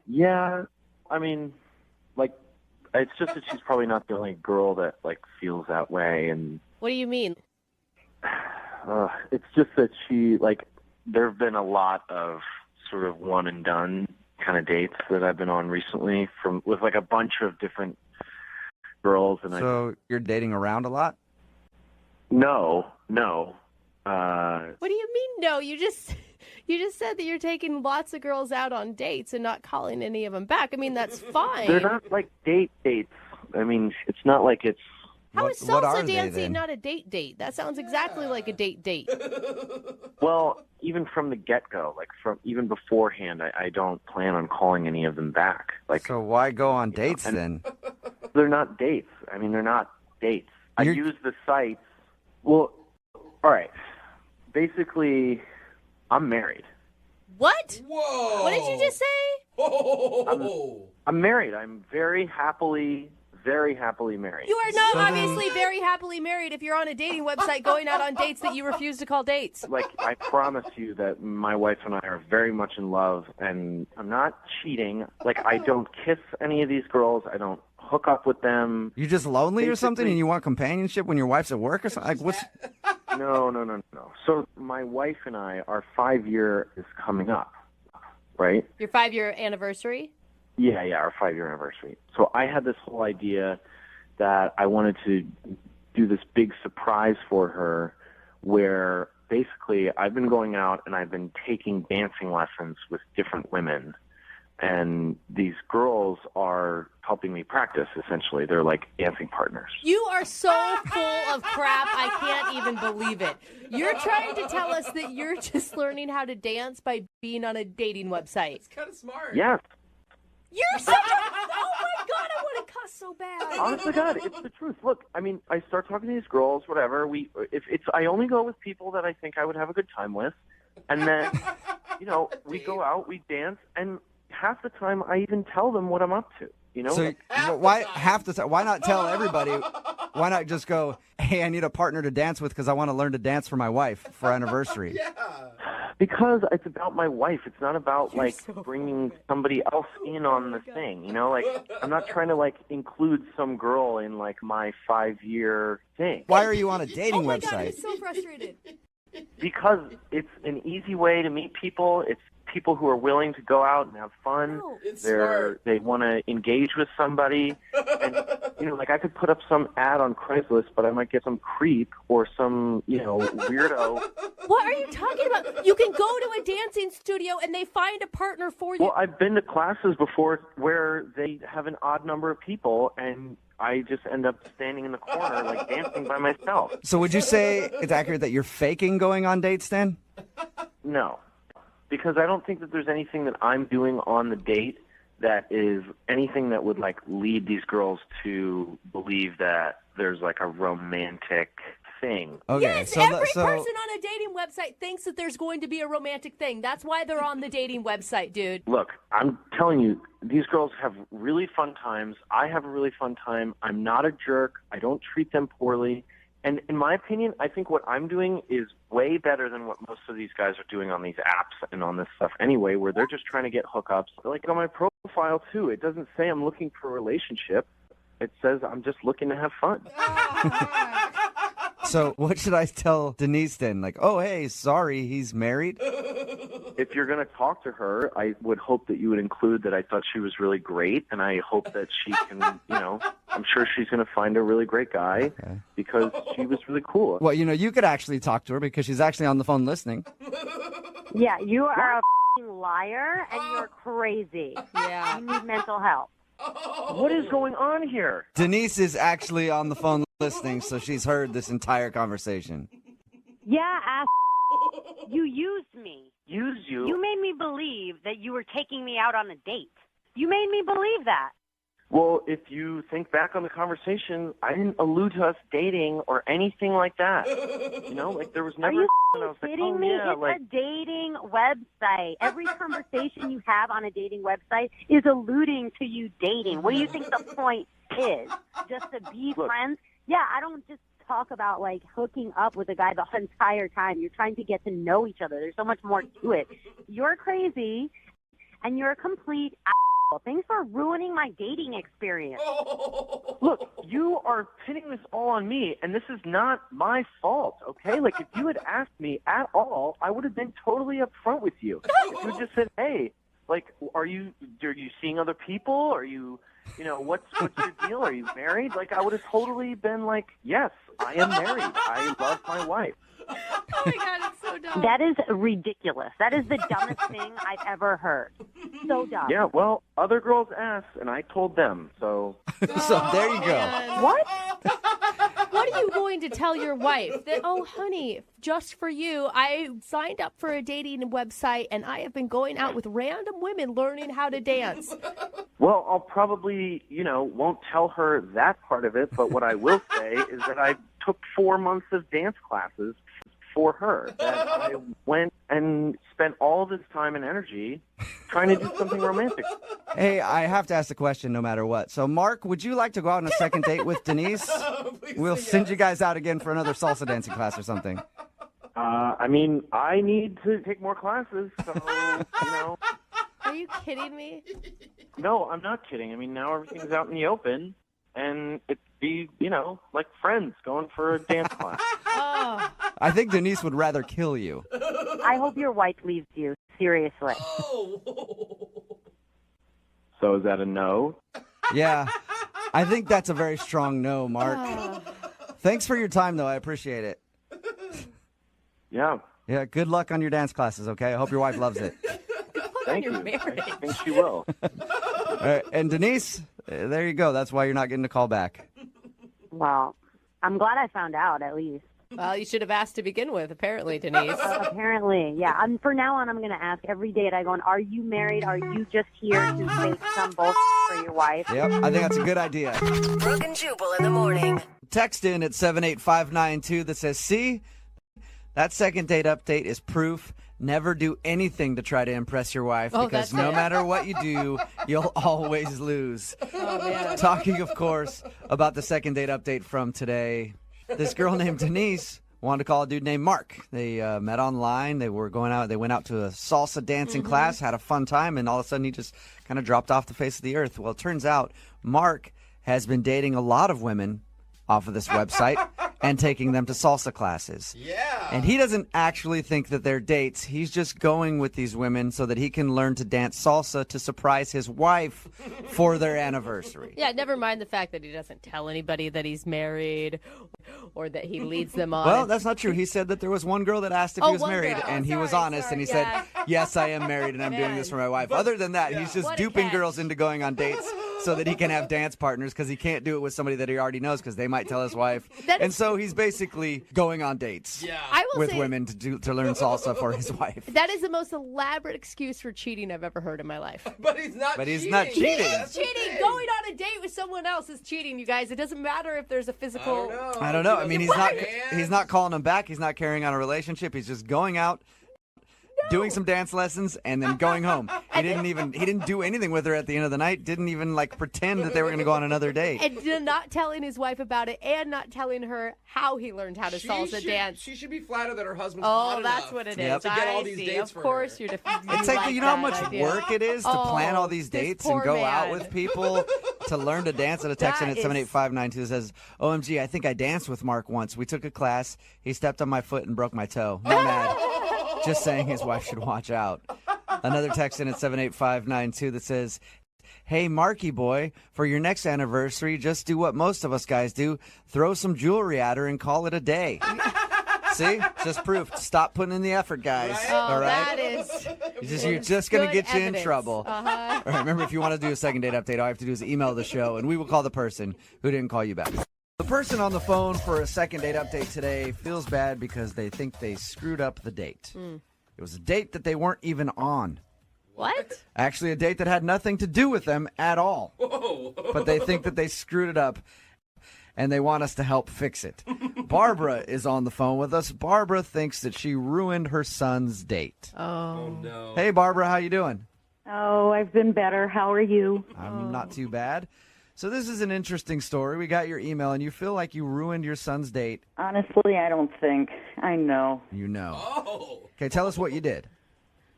Yeah, I mean, like, it's just that she's probably not the only girl that, like, feels that way, and... What do you mean? It's just that she, like, there have been a lot of sort of one-and-done kind of dates that I've been on recently with, like, a bunch of different girls, and So you're dating around a lot? No. What do you mean, no? You just said that you're taking lots of girls out on dates and not calling any of them back. I mean, that's fine. They're not like dates. I mean, it's not like it's... How is what are salsa they, dancing then? not a date? That sounds exactly like a date. Well, even from the get-go, like even beforehand, I don't plan on calling any of them back. Like, So why go on dates then? they're not dates. I mean, they're not dates. I use the sites. Well, all right. Basically, I'm married. What? Whoa! What did you just say? Oh! I'm married. I'm very happily married. You are not obviously very happily married if you're on a dating website going out on dates that you refuse to call dates. Like, I promise you that my wife and I are very much in love, and I'm not cheating. Like, I don't kiss any of these girls. I don't hook up with them. You're just lonely or something and you want companionship when your wife's at work or something? Like, what's... No. So my wife and I, our 5-year is coming up, right? Your 5-year anniversary? Yeah, our 5-year anniversary. So I had this whole idea that I wanted to do this big surprise for her where basically I've been going out and I've been taking dancing lessons with different women. And these girls are helping me practice, essentially. They're like dancing partners. You are so full of crap, I can't even believe it. You're trying to tell us that you're just learning how to dance by being on a dating website. It's kind of smart. Yes. You're such a... Oh, my God, I want to cuss so bad. Honest to God, it's the truth. Look, I mean, I start talking to these girls, whatever. I only go with people that I think I would have a good time with. And then, we go out, we dance, and half the time I even tell them what I'm up to. So why half the time? Why not tell everybody? Why not just go, hey, I need a partner to dance with because I want to learn to dance for my wife for our anniversary? Yeah. Because it's about my wife. It's not about bringing somebody else in on the thing. Like I'm not trying to include some girl in my 5-year thing. Why are you on a dating oh my website? God, I'm so frustrated. Because it's an easy way to meet people. It's people who are willing to go out and have fun. They want to engage with somebody. And, like I could put up some ad on Craigslist, but I might get some creep or some, weirdo. What are you talking about? You can go to a dancing studio and they find a partner for you. Well, I've been to classes before where they have an odd number of people, and I just end up standing in the corner, like dancing by myself. So would you say it's accurate that you're faking going on dates then? No, because I don't think that there's anything that I'm doing on the date that is anything that would like lead these girls to believe that there's like a romantic thing. Okay, yes, every person on a dating website thinks that there's going to be a romantic thing. That's why they're on the dating website, dude. Look, I'm telling you, these girls have really fun times. I have a really fun time. I'm not a jerk. I don't treat them poorly. And in my opinion, I think what I'm doing is way better than what most of these guys are doing on these apps and on this stuff anyway, where they're just trying to get hookups. Like on my profile, too, it doesn't say I'm looking for a relationship. It says I'm just looking to have fun. So what should I tell Denise then? Like, oh, hey, sorry, he's married? If you're going to talk to her, I would hope that you would include that I thought she was really great, and I hope that she can, I'm sure she's going to find a really great guy because she was really cool. Well, you could actually talk to her because she's actually on the phone listening. Yeah, you are a f***ing liar, and you're crazy. Yeah. You need mental health. What is going on here? Denise is actually on the phone listening, so she's heard this entire conversation. Yeah, ass. You used me. Used you? You made me believe that you were taking me out on a date. You made me believe that. Well, if you think back on the conversation, I didn't allude to us dating or anything like that. There was never. Are you I was like, kidding me? Yeah, it's a dating website. Every conversation you have on a dating website is alluding to you dating. What do you think the point is? Just to be friends? Yeah, I don't just talk about like hooking up with a guy the entire time. You're trying to get to know each other. There's so much more to it. You're crazy, and you're a complete asshole. Thanks for ruining my dating experience. Look, you are pinning this all on me, and this is not my fault, okay? Like, if you had asked me at all, I would have been totally upfront with you. If you just said, hey, like, are you seeing other people? Are you, what's your deal? Are you married? Like, I would have totally been like, yes, I am married. I love my wife. Oh my God, it's so dumb. That is ridiculous. That is the dumbest thing I've ever heard. So dumb. Yeah, well, other girls asked, and I told them, so. So there you go. Man. What? What are you going to tell your wife? That, oh, honey, just for you, I signed up for a dating website, and I have been going out with random women learning how to dance. Well, I'll probably, won't tell her that part of it, but what I will say is that I took 4 months of dance classes for her. That I went and spent all this time and energy trying to do something romantic. Hey, I have to ask the question no matter what. So, Mark, would you like to go out on a second date with Denise? We'll send you guys out again for another salsa dancing class or something. I need to take more classes, so, Are you kidding me? No, I'm not kidding. Now everything's out in the open, and it'd be, like friends going for a dance class. Oh. I think Denise would rather kill you. I hope your wife leaves you. Seriously. So is that a no? Yeah, I think that's a very strong no, Mark. Thanks for your time, though. I appreciate it. Yeah. Yeah, good luck on your dance classes, okay? I hope your wife loves it. Thank you. I think she will. All right, and Denise, there you go. That's why you're not getting a call back. Well, I'm glad I found out at least. Well, you should have asked to begin with, apparently, Denise. Apparently, yeah. For now on, I'm going to ask every date I go on, are you married? Are you just here to fake some bullshit for your wife? Yep, I think that's a good idea. Brooke and Jubal in the morning. Text in at 78592 that says, see, that second date update is proof. Never do anything to try to impress your wife because no matter what you do, you'll always lose. Oh, man. Talking, of course, about the second date update from today. This girl named Denise wanted to call a dude named Mark. They met online. They were going out. They went out to a salsa dancing class, had a fun time, and all of a sudden he just kind of dropped off the face of the earth. Well, it turns out Mark has been dating a lot of women off of this website and taking them to salsa classes. Yeah. And he doesn't actually think that they're dates. He's just going with these women so that he can learn to dance salsa to surprise his wife for their anniversary. Yeah, never mind the fact that he doesn't tell anybody that he's married or that he leads them on. Well, that's not true. He said that there was one girl that asked if he was married, and he was honest, and he said, yes, I am married, and I'm doing this for my wife. Other than that, he's just duping girls into going on dates so that he can have dance partners because he can't do it with somebody that he already knows because they might tell his wife. And so he's basically going on dates with women to learn salsa for his wife. That is the most elaborate excuse for cheating I've ever heard in my life. But he's not cheating. He is cheating. Going on a date with someone else is cheating, you guys. It doesn't matter if there's a physical... I don't know. I mean, he's not calling him back. He's not carrying on a relationship. He's just going out, doing some dance lessons, and then going home. He didn't do anything with her at the end of the night. Didn't even pretend that they were going to go on another date. And not telling his wife about it, and not telling her how he learned how to salsa dance. She should be flattered that her husband's hot that's enough what it to is. get all these dates Of course, you're It's like, you know how much work it is to plan all these dates and go out with people to learn to dance. At a text in at 78592 says, OMG, I think I danced with Mark once. We took a class. He stepped on my foot and broke my toe. Not mad. Just saying his wife should watch out. Another text in at 78592 that says, hey, Marky boy, for your next anniversary, just do what most of us guys do. Throw some jewelry at her and call it a day. See? Just proof. Stop putting in the effort, guys. Right? All right? That is... You're just going to get you evidence. in trouble. All right, remember, if you want to do a second date update, all you have to do is email the show, and we will call the person who didn't call you back. The person on the phone for a second date update today feels bad because they think they screwed up the date. It was a date that they weren't even on. What? Actually, a date that had nothing to do with them at all. Whoa. But they think that they screwed it up, and they want us to help fix it. Barbara is on the phone with us. Barbara thinks that she ruined her son's date. Oh no. Hey, Barbara, how you doing? Oh, I've been better. How are you? I'm not too bad. So this is an interesting story. We got your email, and you feel like you ruined your son's date. Honestly, I don't think. I know. You know. Oh. Okay, tell us what you did.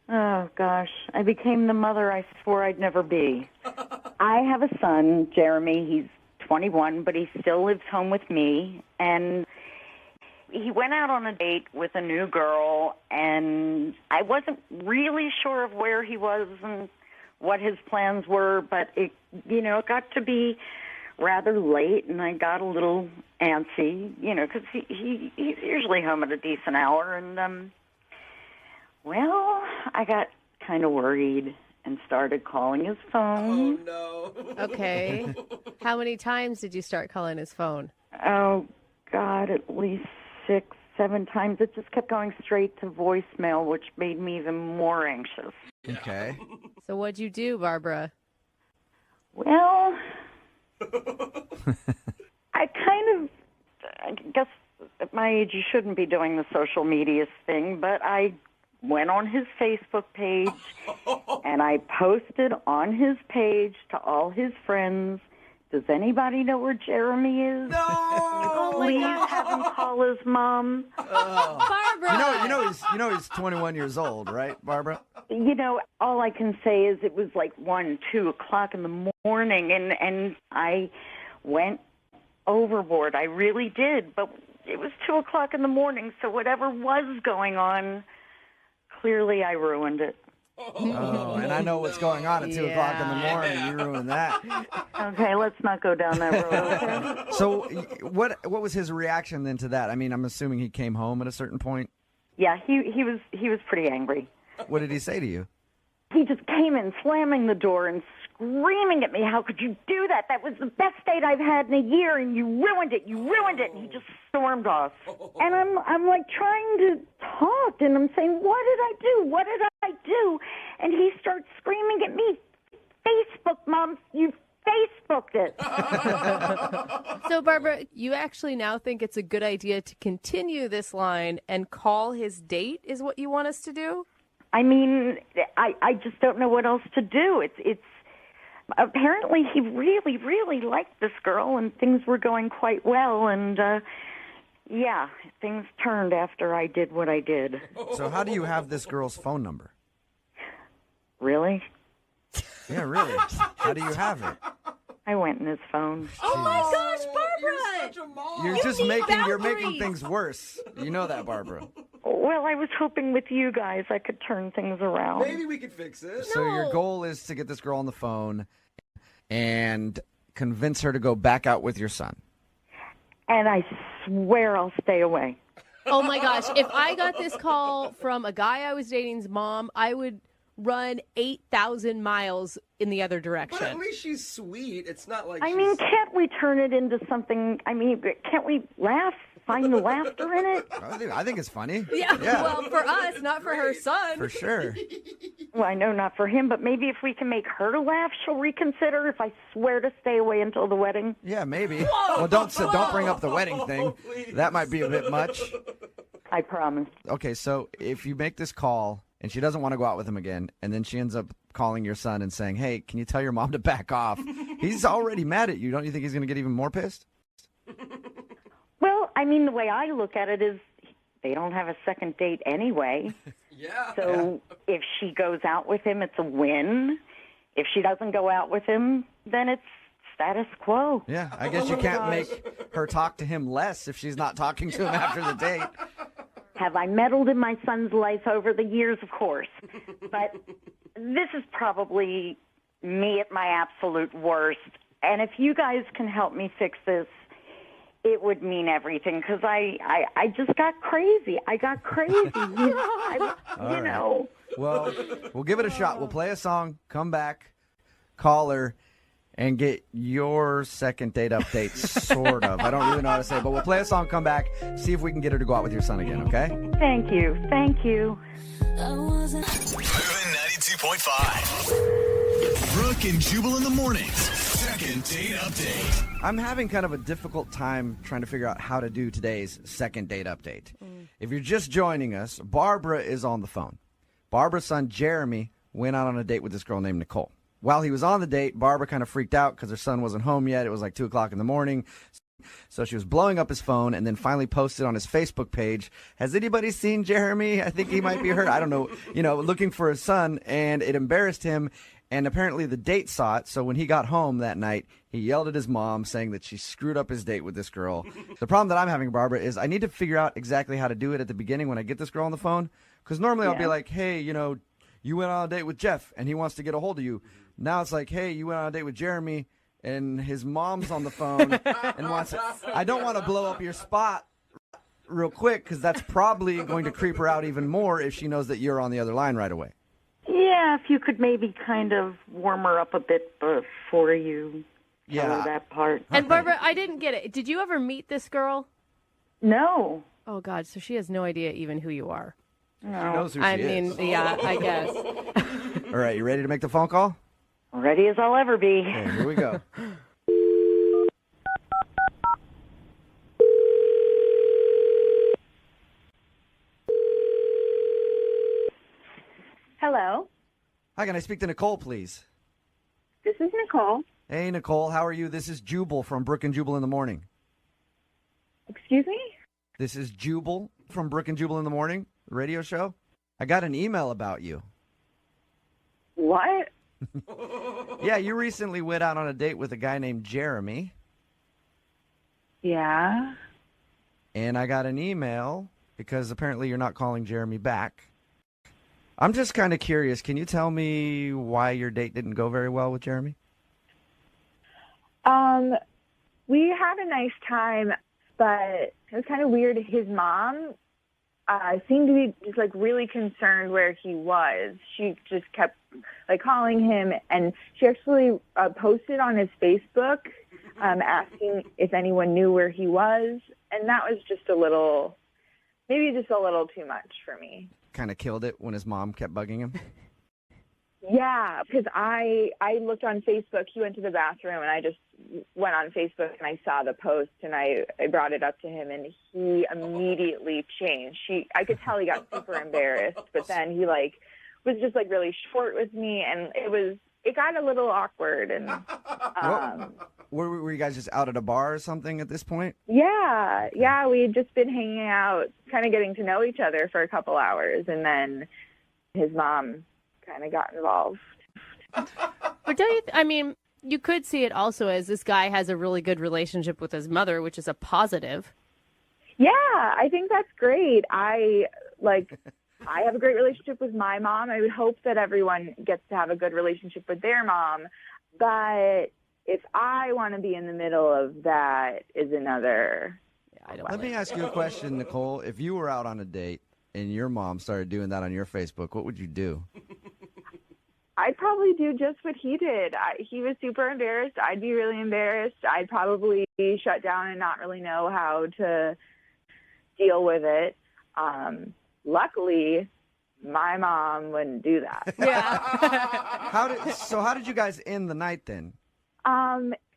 Oh, gosh. I became the mother I swore I'd never be. I have a son, Jeremy. He's 21, but he still lives home with me. And he went out on a date with a new girl, and I wasn't really sure of where he was and what his plans were, but it got to be rather late, and I got a little antsy, because he's usually home at a decent hour, and, well, I got kind of worried and started calling his phone. Oh, no. Okay. How many times did you start calling his phone? Oh, God, at least 6, 7 times. It just kept going straight to voicemail, which made me even more anxious. Okay. So what'd you do, Barbara? Well, I guess at my age you shouldn't be doing the social media thing, but I went on his Facebook page and I posted on his page to all his friends, does anybody know where Jeremy is? No! Please have him call his mom. Barbara! You know he's 21 years old, right, Barbara? All I can say is it was like 1, 2 o'clock in the morning, and I went overboard. I really did, but it was 2 o'clock in the morning, so whatever was going on, clearly I ruined it. Oh, and I know what's going on at 2 o'clock in the morning. You ruined that. Okay, let's not go down that road. Okay? So what was his reaction then to that? I mean, I'm assuming he came home at a certain point. Yeah, he was pretty angry. What did he say to you? He just came in slamming the door and screaming at me, how could you do that? That was the best date I've had in a year, and you ruined it. You ruined it. And he just stormed off. And I'm like trying to talk, and I'm saying, what did I do? What did I do? And he starts screaming at me, Facebook, Mom, you Facebooked it. So, Barbara, you actually now think it's a good idea to continue this line and call his date is what you want us to do? I mean, I just don't know what else to do. It's apparently he really, really liked this girl, and things were going quite well, and yeah, things turned after I did what I did. So how do you have this girl's phone number? Really? Yeah, really. How do you have it? I went in his phone. Oh my gosh, Barbara! such a mom. You're making things worse. You know that, Barbara. Well, I was hoping with you guys I could turn things around. Maybe we could fix it. So your goal is to get this girl on the phone and convince her to go back out with your son. And I swear I'll stay away. Oh my gosh. If I got this call from a guy I was dating's mom, I would run 8,000 miles in the other direction. But at least she's sweet. It's not like I mean, can't we turn it into something? I mean, can't we laugh? Find the laughter in it? I think it's funny. Yeah, well, for us, not for her son. For sure. Well, I know not for him, but maybe if we can make her laugh, she'll reconsider if I swear to stay away until the wedding. Yeah, maybe. Well, don't bring up the wedding thing. That might be a bit much. I promise. Okay, so if you make this call and she doesn't want to go out with him again, and then she ends up calling your son and saying, hey, can you tell your mom to back off? He's already mad at you. Don't you think he's going to get even more pissed? Well, I mean, the way I look at it is they don't have a second date anyway. Yeah. So if she goes out with him, it's a win. If she doesn't go out with him, then it's status quo. Yeah, I guess you can't make her talk to him less if she's not talking to him after the date. Have I meddled in my son's life over the years? Of course. But this is probably me at my absolute worst. And if you guys can help me fix this, it would mean everything, because I just got crazy. I got crazy. You know. Well, we'll give it a shot. We'll play a song, come back, call her, and get your second date update, sort of. I don't really know how to say it, but we'll play a song, come back, see if we can get her to go out with your son again, okay? Thank you. Thank you. Moving 92.5. Brooke and Jubal in the mornings. Second date update. I'm having kind of a difficult time trying to figure out how to do today's second date update. If you're just joining us, Barbara is on the phone. Barbara's son, Jeremy, went out on a date with this girl named Nicole. While he was on the date, Barbara kind of freaked out because her son wasn't home yet. It was like 2 o'clock in the morning. So she was blowing up his phone and then finally posted on his Facebook page, has anybody seen Jeremy? I think he might be hurt. I don't know, looking for his son, and it embarrassed him. And apparently the date saw it, so when he got home that night, he yelled at his mom saying that she screwed up his date with this girl. The problem that I'm having, Barbara, is I need to figure out exactly how to do it at the beginning when I get this girl on the phone. Because normally I'll be like, hey, you went on a date with Jeff, and he wants to get a hold of you. Now it's like, hey, you went on a date with Jeremy, and his mom's on the phone and wants to. I don't want to blow up your spot real quick, because that's probably going to creep her out even more if she knows that you're on the other line right away. Yeah, if you could maybe kind of warm her up a bit before you tell her that part. And Barbara, I didn't get it. Did you ever meet this girl? No. Oh, God, so she has no idea even who you are. No. She knows who she is. Yeah, I guess. All right, you ready to make the phone call? Ready as I'll ever be. Okay, here we go. Hello. Hi, can I speak to Nicole, please? This is Nicole. Hey, Nicole, how are you? This is Jubal from Brooke and Jubal in the Morning. Excuse me? This is Jubal from Brooke and Jubal in the Morning, radio show. I got an email about you. What? Yeah, you recently went out on a date with a guy named Jeremy. Yeah. And I got an email because apparently you're not calling Jeremy back. I'm just kind of curious. Can you tell me why your date didn't go very well with Jeremy? We had a nice time, but it was kind of weird. His mom seemed to be just really concerned where he was. She just kept calling him, and she actually posted on his Facebook asking if anyone knew where he was, and that was just maybe just a little too much for me. Kind of killed it when his mom kept bugging him? Yeah, because I looked on Facebook. He went to the bathroom, and I just went on Facebook, and I saw the post, and I brought it up to him, and he immediately changed. I could tell he got super embarrassed, but then he was just really short with me, and it got a little awkward. And were you guys just out at a bar or something at this point? Yeah, we had just been hanging out, kind of getting to know each other for a couple hours, and then his mom kind of got involved. But you could see it also as this guy has a really good relationship with his mother, which is a positive. Yeah, I think that's great. I have a great relationship with my mom. I would hope that everyone gets to have a good relationship with their mom. But if I want to be in the middle of that is another. Let me ask you a question, Nicole. If you were out on a date and your mom started doing that on your Facebook, what would you do? I'd probably do just what he did. He was super embarrassed. I'd be really embarrassed. I'd probably shut down and not really know how to deal with it. Luckily, my mom wouldn't do that. Yeah. How did you guys end the night then?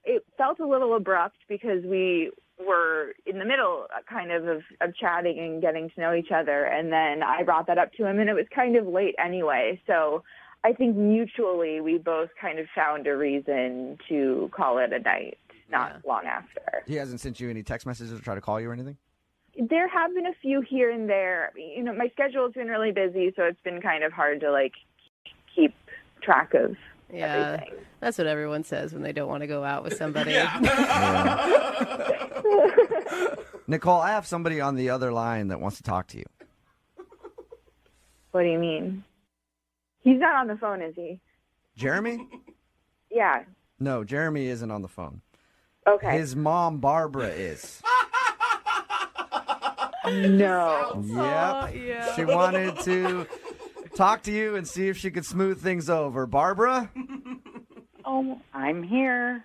It felt a little abrupt because we were in the middle kind of chatting and getting to know each other. And then I brought that up to him, and it was kind of late anyway. So I think mutually we both kind of found a reason to call it a night not long after. He hasn't sent you any text messages or try to call you or anything? There have been a few here and there. You know, my schedule's been really busy, so it's been kind of hard to, keep track of everything. That's what everyone says when they don't want to go out with somebody. Nicole, I have somebody on the other line that wants to talk to you. What do you mean? He's not on the phone, is he? Jeremy? Yeah. No, Jeremy isn't on the phone. Okay. His mom, Barbara, is. No. Yep. Yeah. She wanted to talk to you and see if she could smooth things over. Barbara? Oh, I'm here.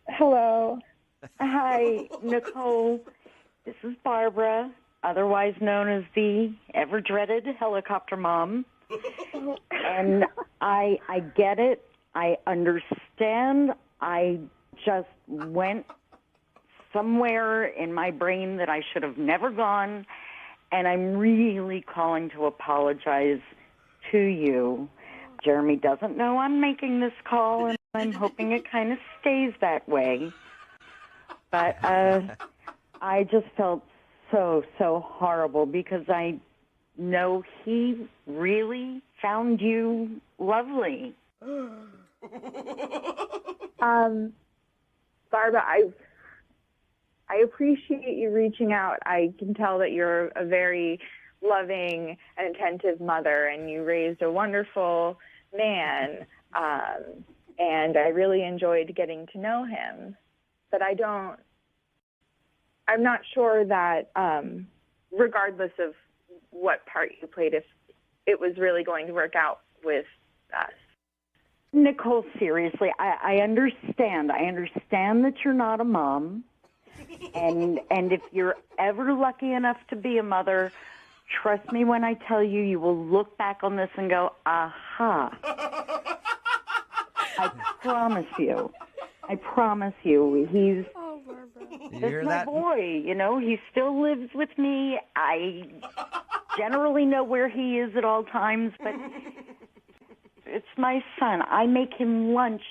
Hello. Hi, Nicole. This is Barbara, otherwise known as the ever-dreaded helicopter mom. And I get it. I understand. I just went somewhere in my brain that I should have never gone, and I'm really calling to apologize to you. Jeremy doesn't know I'm making this call, and I'm hoping it kind of stays that way. But I just felt so horrible because I know he really found you lovely. Barbara, I appreciate you reaching out. I can tell that you're a very loving and attentive mother, and you raised a wonderful man, and I really enjoyed getting to know him. But I'm not sure that, regardless of what part you played, if it was really going to work out with us. Nicole, seriously, I understand. I understand that you're not a mom. And if you're ever lucky enough to be a mother, trust me when I tell you, you will look back on this and go, aha. I promise you. He's that's my boy, you know. He still lives with me. I generally know where he is at all times, but it's my son. I make him lunch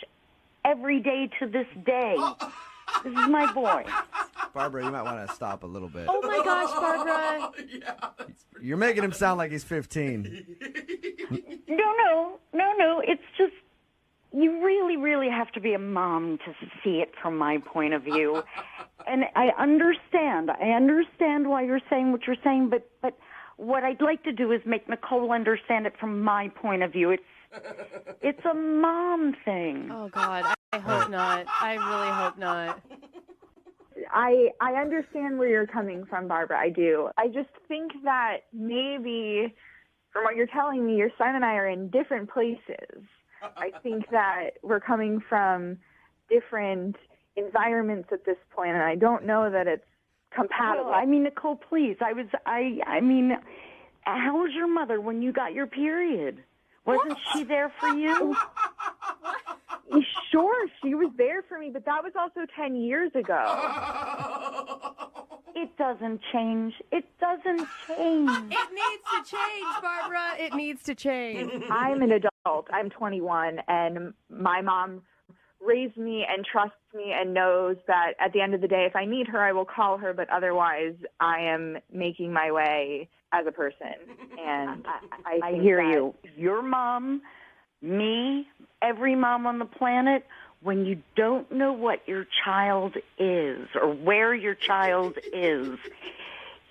every day to this day. This is my boy. Barbara, you might want to stop a little bit. Oh my gosh, Barbara. You're making him sound like he's 15. No. It's just, you really have to be a mom to see it from my point of view. And I understand why you're saying what you're saying, but what I'd like to do is make Nicole understand it from my point of view. It's a mom thing. Oh, God. I hope not. I really hope not. I understand where you're coming from, Barbara. I do. I just think that maybe, from what you're telling me, your son and I are in different places. I think that we're coming from different environments at this point, and I don't know that it's compatible. I mean, Nicole, please. I mean, how was your mother when you got your period? Wasn't she there for you? Sure, she was there for me, but that was also 10 years ago. It doesn't change. It doesn't change. It needs to change, Barbara. It needs to change. I'm an adult. I'm 21, and my mom raised me and trusts me and knows that at the end of the day, if I need her, I will call her, but otherwise I am making my way as a person. And I hear you. Your mom Me, every mom on the planet, when you don't know what your child is or where your child is,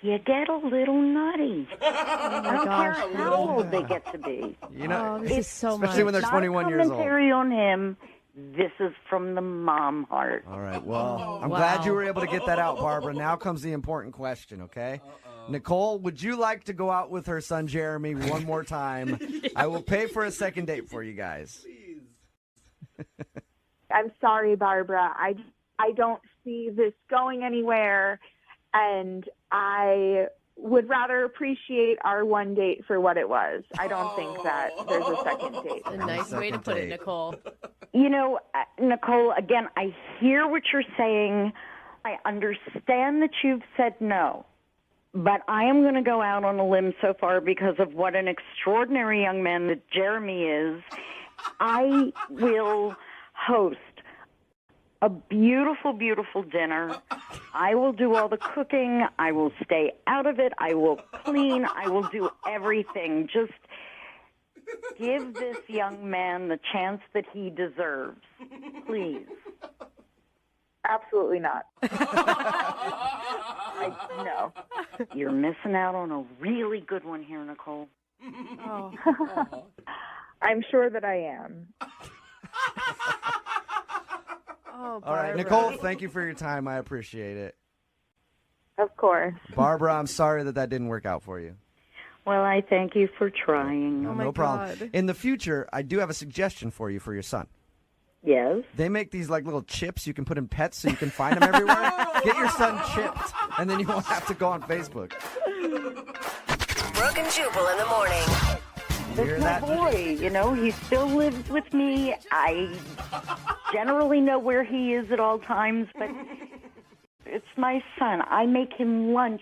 you get a little nutty. I don't care how old they get to be. You know, this is so especially when they're 21 years old. Commentary on him. This is from the mom heart. All right, well, I'm glad you were able to get that out, Barbara. Now comes the important question, okay? Nicole, would you like to go out with her son Jeremy one more time? Yes. I will pay for a second date for you guys. I'm sorry, Barbara. I don't see this going anywhere, and I would rather appreciate our one date for what it was. I don't think that there's a second date. A nice way to put it, Nicole. You know, Nicole, again, I hear what you're saying. I understand that you've said no. But I am going to go out on a limb so far because of what an extraordinary young man that Jeremy is. I will host a beautiful, beautiful dinner. I will do all the cooking. I will stay out of it. I will clean. I will do everything. Just give this young man the chance that he deserves. Please. Absolutely not. No. You're missing out on a really good one here, Nicole. Oh. I'm sure that I am. Oh, all right, Nicole, thank you for your time. I appreciate it. Of course. Barbara, I'm sorry that didn't work out for you. Well, I thank you for trying. No problem. In the future, I do have a suggestion for you for your son. Yes? They make these like little chips you can put in pets so you can find them everywhere. Get your son chipped, and then you won't have to go on Facebook. Brooke and Jubal in the morning. That's my boy, you know, he still lives with me. I generally know where he is at all times, but it's my son. I make him lunch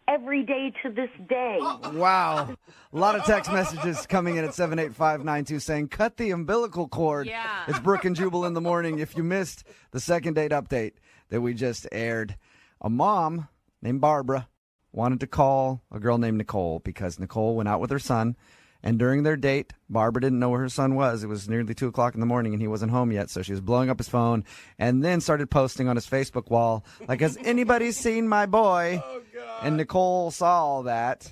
every day to this day. Wow. A lot of text messages coming in at 78592 saying, cut the umbilical cord. Yeah. It's Brooke and Jubal in the morning. If you missed the second date update that we just aired, a mom named Barbara wanted to call a girl named Nicole because Nicole went out with her son. And during their date, Barbara didn't know where her son was. It was nearly 2 o'clock in the morning, and he wasn't home yet. So she was blowing up his phone and then started posting on his Facebook wall, like, has anybody seen my boy? Oh, God. And Nicole saw all that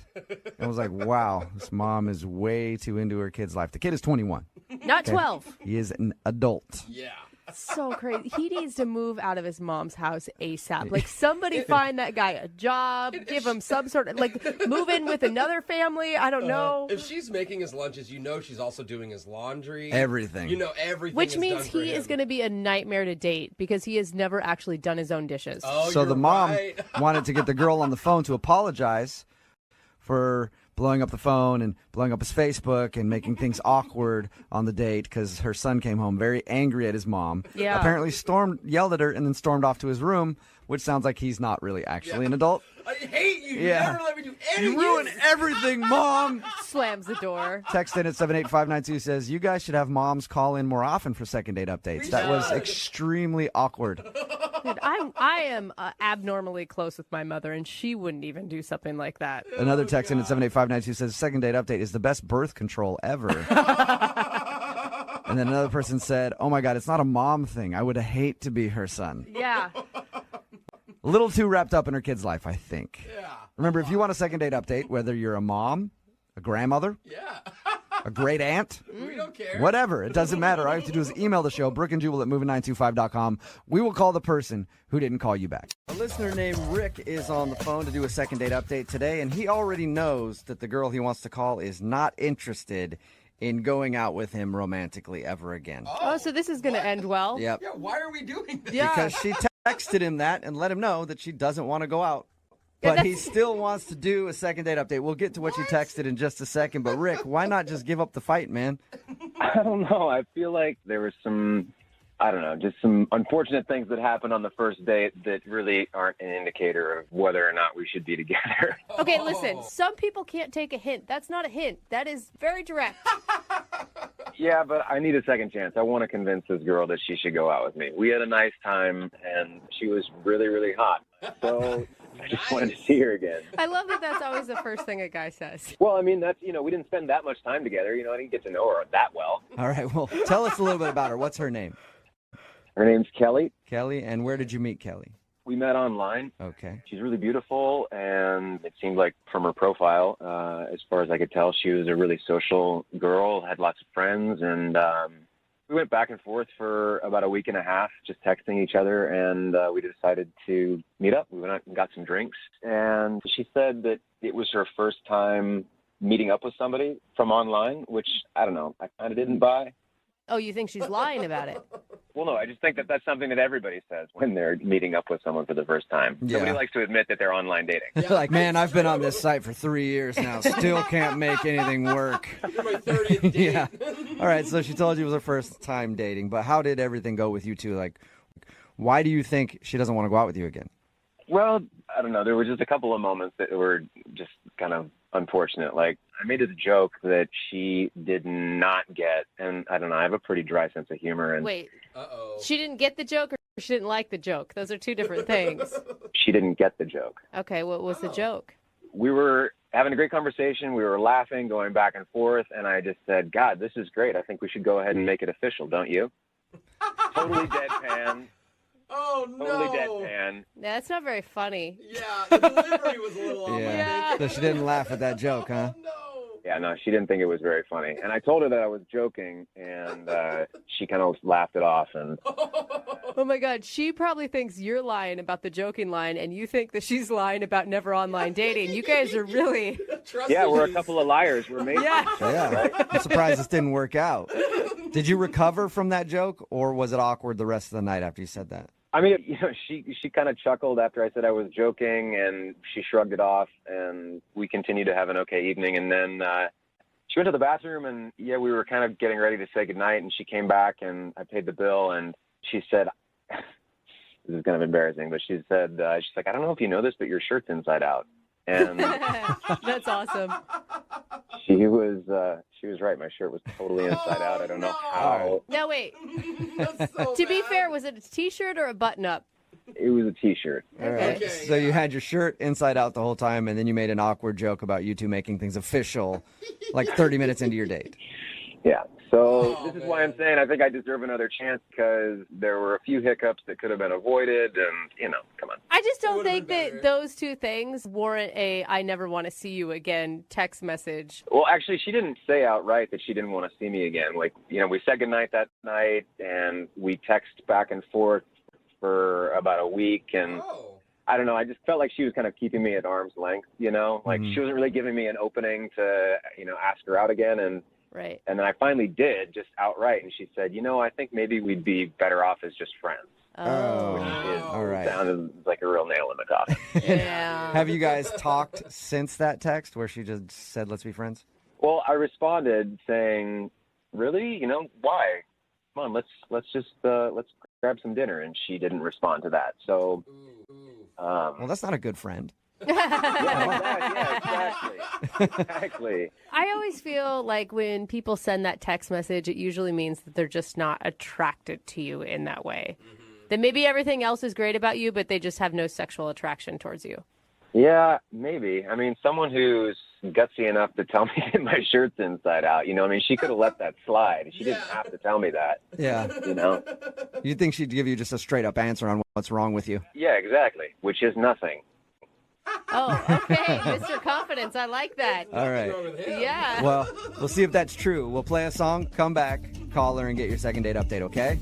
and was like, wow, this mom is way too into her kid's life. The kid is 21. Not 12. He is an adult. Yeah. So crazy. He needs to move out of his mom's house ASAP. Like, somebody find that guy a job, give him some sort of, like, move in with another family. I don't know. If she's making his lunches, you know she's also doing his laundry. Everything. You know everything. Which is means done for he him. is going to be a nightmare to date because he has never actually done his own dishes. Oh, so you're the mom right. wanted to get the girl on the phone to apologize for blowing up the phone and blowing up his Facebook and making things awkward on the date because her son came home very angry at his mom. Yeah. Apparently yelled at her and then stormed off to his room, which sounds like he's not really actually an adult. I hate you. You Yeah. never let me do anything. You ruin everything, Mom. Slams the door. Text in at 78592 says, you guys should have moms call in more often for second date updates. That was extremely awkward. Dude, I am abnormally close with my mother, and she wouldn't even do something like that. Another text in at 78592 says, second date update is the best birth control ever. And then another person said, oh my God, it's not a mom thing. I would hate to be her son. Yeah. A little too wrapped up in her kid's life, I think. Yeah. Remember, if you want a second date update, whether you're a mom, a grandmother, a great aunt, We don't care. whatever, it doesn't matter. All you have to do is email the show, brookandjubal@moving925.com. We will call the person who didn't call you back. A listener named Rick is on the phone to do a second date update today, and he already knows that the girl he wants to call is not interested in going out with him romantically ever again. Oh, so this is going to end well. Yep. Yeah, why are we doing this? Yeah. Because she texted him that and let him know that she doesn't want to go out. Yeah, But he still wants to do a second date update. We'll get to what you texted in just a second. But, Rick, why not just give up the fight, man? I don't know. I feel like there was some, I don't know, just some unfortunate things that happened on the first date that really aren't an indicator of whether or not we should be together. Okay, listen. Some people can't take a hint. That's not a hint. That is very direct. Yeah, but I need a second chance. I want to convince this girl that she should go out with me. We had a nice time, and she was really, really hot. So I just wanted to see her again. I love that that's always the first thing a guy says. Well, I mean, that's, we didn't spend that much time together. I didn't get to know her that well. All right, well, tell us a little bit about her. What's her name? Her name's Kelly. Kelly, and where did you meet Kelly? We met online. Okay. She's really beautiful, and it seemed like from her profile, as far as I could tell, she was a really social girl, had lots of friends, and we went back and forth for about a week and a half, just texting each other, and we decided to meet up. We went out and got some drinks, and she said that it was her first time meeting up with somebody from online, which, I don't know, I kind of didn't buy. Oh, you think she's lying about it? Well, no, I just think that that's something that everybody says when they're meeting up with someone for the first time. Yeah. Nobody likes to admit that they're online dating. Like, man, I've been on this site for 3 years now. Still can't make anything work. You're my 30th date. Yeah. All right, so she told you it was her first time dating, but how did everything go with you two? Like, why do you think she doesn't want to go out with you again? Well, I don't know. There were just a couple of moments that were just kind of unfortunate. Like, I made a joke that she did not get, and I don't know, I have a pretty dry sense of humor. And Wait, she didn't get the joke or she didn't like the joke? Those are two different things. She didn't get the joke. Okay, what was the joke? We were having a great conversation. We were laughing, going back and forth, and I just said, God, this is great. I think we should go ahead and make it official, don't you? Totally deadpan. Oh, no. Totally deadpan. Yeah, that's not very funny. Yeah, the delivery was a little off. Yeah. So she didn't laugh at that joke, huh? Yeah, no, she didn't think it was very funny. And I told her that I was joking, and she kind of laughed it off. And Oh, my God. She probably thinks you're lying about the joking line, and you think that she's lying about never online dating. You guys are really... yeah, we're a couple of liars. We're made Yeah. for each other, right? I'm surprised this didn't work out. Did you recover from that joke, or was it awkward the rest of the night after you said that? I mean, she kind of chuckled after I said I was joking, and she shrugged it off, and we continued to have an okay evening. And then she went to the bathroom, and yeah, we were kind of getting ready to say goodnight, and she came back, and I paid the bill, and she said, this is kind of embarrassing, but she said, she's like, I don't know if you know this, but your shirt's inside out. And That's awesome. she was right. My shirt was totally inside out. I don't know how. No, wait. To be fair, was it a T-shirt or a button-up? It was a T-shirt. All right. Okay, So you had your shirt inside out the whole time, and then you made an awkward joke about you two making things official, like 30 minutes into your date. Yeah. So this is why I'm saying I think I deserve another chance, because there were a few hiccups that could have been avoided, and, come on. I just don't think that those two things warrant a I never want to see you again text message. Well, actually, she didn't say outright that she didn't want to see me again. Like, we said goodnight that night, and we text back and forth for about a week, and I don't know, I just felt like she was kind of keeping me at arm's length, Like, she wasn't really giving me an opening to, ask her out again, and Right. And then I finally did, just outright, and she said, I think maybe we'd be better off as just friends. Oh, all right. Sounded like a real nail in the coffin. Yeah. Have you guys talked since that text where she just said, let's be friends? Well, I responded saying, really? Why? Come on, let's grab some dinner. And she didn't respond to that. So, well, that's not a good friend. Exactly. I always feel like when people send that text message, it usually means that they're just not attracted to you in that way. That maybe everything else is great about you, but they just have no sexual attraction towards you. Yeah, maybe. I mean, someone who's gutsy enough to tell me that my shirt's inside out, she could have let that slide. She didn't have to tell me that. Yeah. You'd think she'd give you just a straight up answer on what's wrong with you. Yeah, exactly. Which is nothing. Oh, okay. Mr. Confidence. I like that. All right. Yeah. Well, we'll see if that's true. We'll play a song, come back, call her, and get your second date update, okay?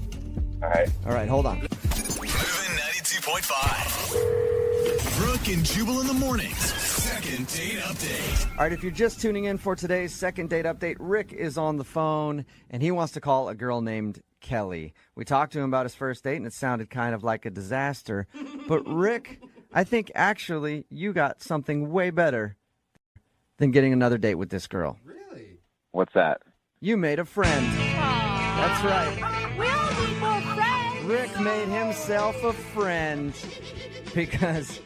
All right. All right, hold on. Moving 92.5. Brooke and Jubal in the mornings. Second date update. All right, if you're just tuning in for today's second date update, Rick is on the phone, and he wants to call a girl named Kelly. We talked to him about his first date, and it sounded kind of like a disaster. But Rick, I think actually you got something way better than getting another date with this girl. Really? What's that? You made a friend. Aww. That's right. We all need more friends. Rick made himself a friend because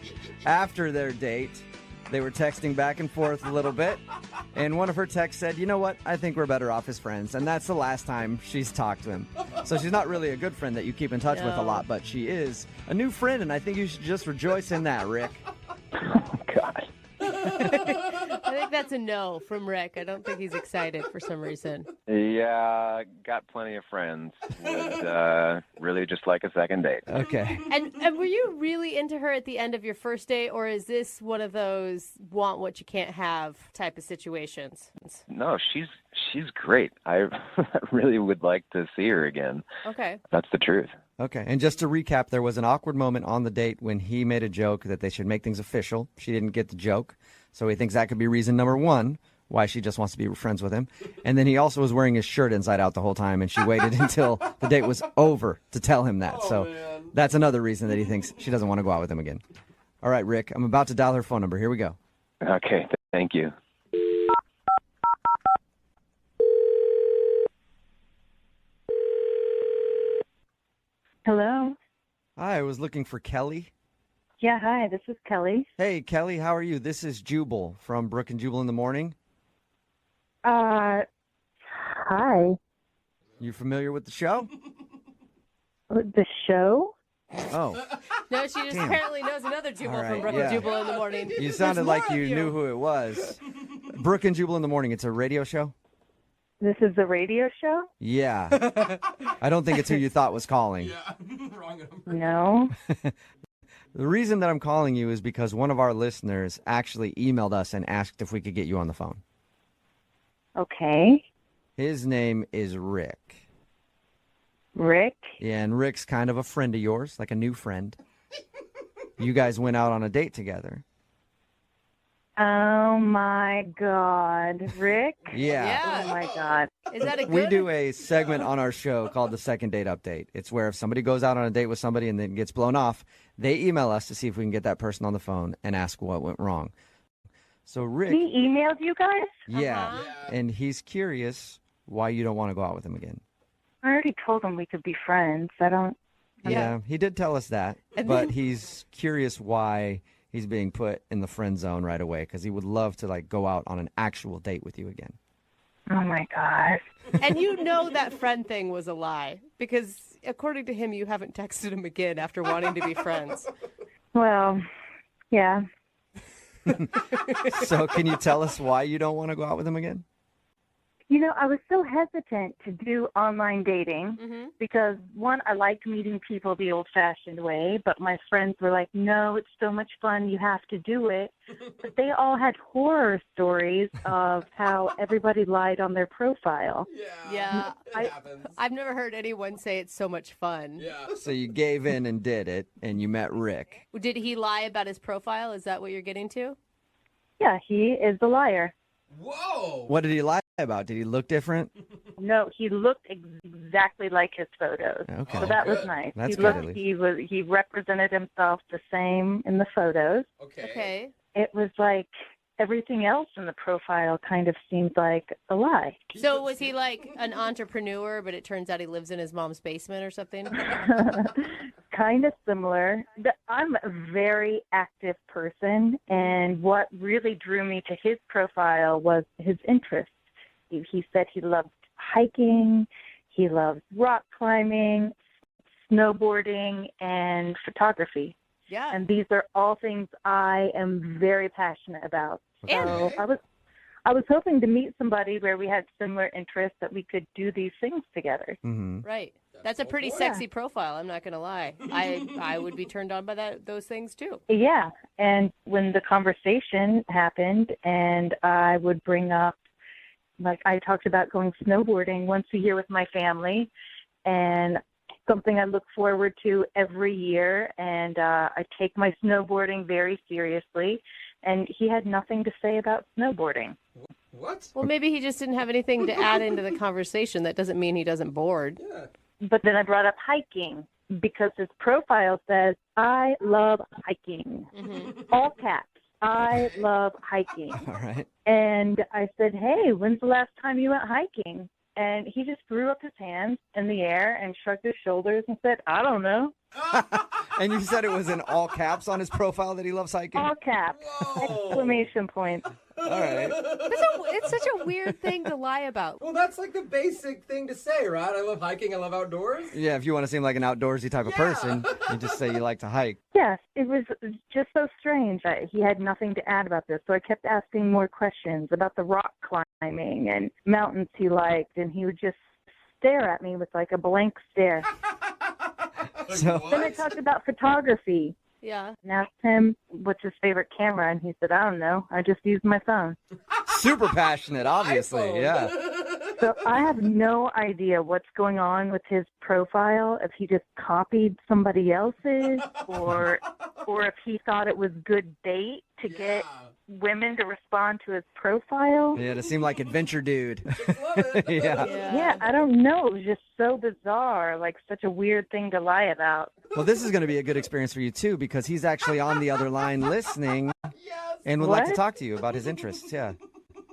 after their date, they were texting back and forth a little bit, and one of her texts said, you know what, I think we're better off as friends, and that's the last time she's talked to him. So she's not really a good friend that you keep in touch with a lot, but she is a new friend, and I think you should just rejoice in that, Rick. I think that's a no from Rick. I don't think he's excited for some reason. Yeah, got plenty of friends. Would really just like a second date. Okay. And were you really into her at the end of your first date, or is this one of those want what you can't have type of situations? No, she's great. I really would like to see her again. Okay. That's the truth. Okay. And just to recap, there was an awkward moment on the date when he made a joke that they should make things official. She didn't get the joke. So he thinks that could be reason number one why she just wants to be friends with him. And then he also was wearing his shirt inside out the whole time, and she waited until the date was over to tell him that. That's another reason that he thinks she doesn't want to go out with him again. All right, Rick, I'm about to dial her phone number. Here we go. Okay, thank you. Hello. Hi, I was looking for Kelly. Yeah, hi, this is Kelly. Hey, Kelly, how are you? This is Jubal from Brooke and Jubal in the Morning. Hi. You familiar with the show? The show? Oh. No, she just apparently knows another Jubal All right, from Brooke and Jubal in the Morning. You sounded like you knew who it was. Brooke and Jubal in the Morning. It's a radio show? This is the radio show? Yeah. I don't think it's who you thought was calling. Wrong number. No. The reason that I'm calling you is because one of our listeners actually emailed us and asked if we could get you on the phone. Okay. His name is Rick. Rick? Yeah, and Rick's kind of a friend of yours, like a new friend. You guys went out on a date together. Oh, my God. Rick? Yeah. Oh, my God. Is that a good? We do a segment on our show called the Second Date Update. It's where if somebody goes out on a date with somebody and then gets blown off, they email us to see if we can get that person on the phone and ask what went wrong. So Rick, He emailed you guys? yeah, and he's curious why you don't want to go out with him again. I already told him we could be friends. Yeah, he did tell us that, but he's curious why he's being put in the friend zone right away because he would love to go out on an actual date with you again. Oh, my God. And you know that friend thing was a lie because according to him, you haven't texted him again after wanting to be friends. Well, yeah. So can you tell us why you don't want to go out with him again? You know, I was so hesitant to do online dating because, one, I liked meeting people the old-fashioned way, but my friends were like, no, it's so much fun, you have to do it. But they all had horror stories of how everybody lied on their profile. Yeah, I've never heard anyone say it's so much fun. Yeah. So you gave in and did it, and you met Rick. Did he lie about his profile? Is that what you're getting to? Yeah, he is the liar. Whoa. What did he lie about? Did he look different? No, he looked exactly like his photos. Okay. So that was nice. That's he good, at looked, least. he represented himself the same in the photos. Okay. It was like everything else in the profile kind of seemed like a lie. So was he like an entrepreneur, but it turns out he lives in his mom's basement or something? Kind of similar. I'm a very active person, and what really drew me to his profile was his interests. He said he loved hiking, he loved rock climbing, snowboarding, and photography. Yeah. And these are all things I am very passionate about. So I was hoping to meet somebody where we had similar interests that we could do these things together. Mm-hmm. Right. That's a pretty sexy profile, I'm not going to lie. I would be turned on by those things too. Yeah. And when the conversation happened and I would bring up, like I talked about going snowboarding once a year with my family and something I look forward to every year. And I take my snowboarding very seriously. And he had nothing to say about snowboarding. What? Well, maybe he just didn't have anything to add into the conversation. That doesn't mean he doesn't bored. Yeah. But then I brought up hiking because his profile says, I love hiking. All caps. I love hiking. All right. And I said, hey, when's the last time you went hiking? And he just threw up his hands in the air and shrugged his shoulders and said, I don't know. And you said it was in all caps on his profile that he loves hiking? All caps. Exclamation point. All right. It's such a weird thing to lie about. Well, that's like the basic thing to say, right? I love hiking. I love outdoors. Yeah, if you want to seem like an outdoorsy type of person, you just say you like to hike. Yes, it was just so strange. He had nothing to add about this, so I kept asking more questions about the rock climbing and mountains he liked, and he would just stare at me with like a blank stare. So Then I talked about photography. Yeah. And asked him what's his favorite camera, and he said, I don't know. I just use my phone. super passionate, obviously. Yeah. So I have no idea what's going on with his profile, if he just copied somebody else's or if he thought it was good bait to get women to respond to his profile. Yeah, to seem like adventure dude. Yeah. Yeah, I don't know. It was just so bizarre, like such a weird thing to lie about. Well, this is going to be a good experience for you, too, because he's actually on the other line listening and would like to What? talk to you about his interests. Yeah.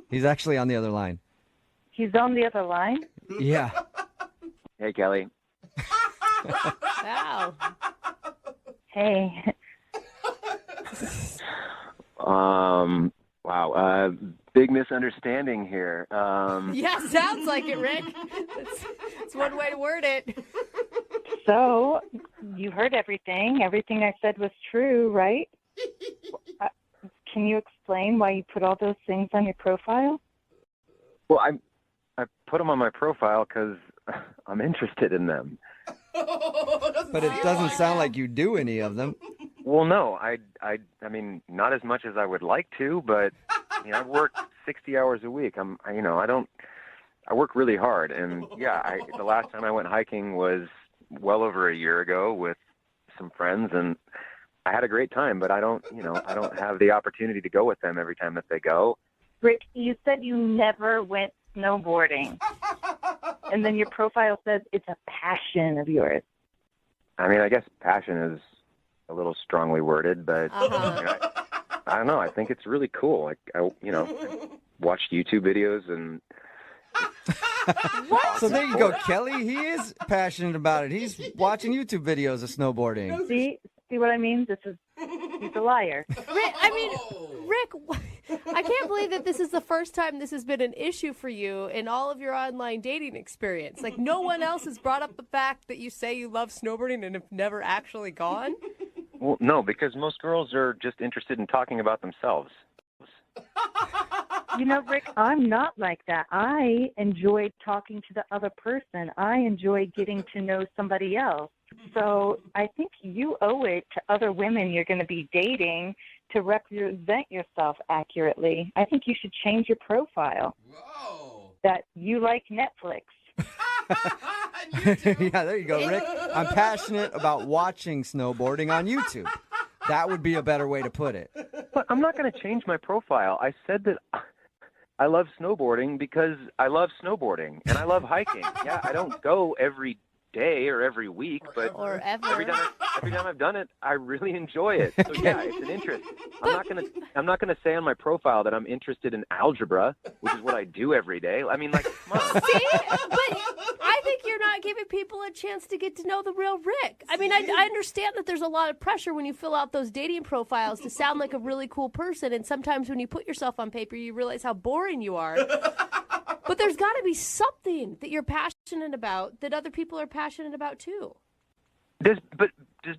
He's actually on the other line. He's on the other line? Yeah. Hey, Kelly. Wow. Hey. Wow. Big misunderstanding here. Yeah, sounds like it, Rick. It's one way to word it. So, you heard everything. Everything I said was true, right? Can you explain why you put all those things on your profile? Well, I put them on my profile because I'm interested in them. But it doesn't sound like you do any of them. Well, no, I mean, not as much as I would like to, but I work 60 hours a week. I work really hard, and yeah, the last time I went hiking was well over a year ago with some friends, and I had a great time. But I don't have the opportunity to go with them every time that they go. Rick, you said you never went snowboarding. And then your profile says it's a passion of yours. I mean, I guess passion is a little strongly worded, but I don't know. I think it's really cool. Like I watched YouTube videos and. So there you go, Kelly. He is passionate about it. He's watching YouTube videos of snowboarding. See what I mean? He's a liar. Rick, I can't believe that this is the first time this has been an issue for you in all of your online dating experience. Like, no one else has brought up the fact that you say you love snowboarding and have never actually gone? Well, no, because most girls are just interested in talking about themselves. You know, Rick, I'm not like that. I enjoy talking to the other person. I enjoy getting to know somebody else. So I think you owe it to other women you're going to be dating to represent yourself accurately. I think you should change your profile. Whoa. That you like Netflix. Yeah, there you go, Rick. I'm passionate about watching snowboarding on YouTube. That would be a better way to put it. But I'm not going to change my profile. I said that I love snowboarding because I love snowboarding and I love hiking. Yeah, I don't go every day or every week, but or ever. every time I've done it, I really enjoy it. So yeah, it's an interest. I'm not gonna say on my profile that I'm interested in algebra, which is what I do every day. I mean, like, come on. See? But I think you're not giving people a chance to get to know the real Rick. I mean, I understand that there's a lot of pressure when you fill out those dating profiles to sound like a really cool person, and sometimes when you put yourself on paper, you realize how boring you are. But there's got to be something that you're passionate about that other people are passionate about too. Does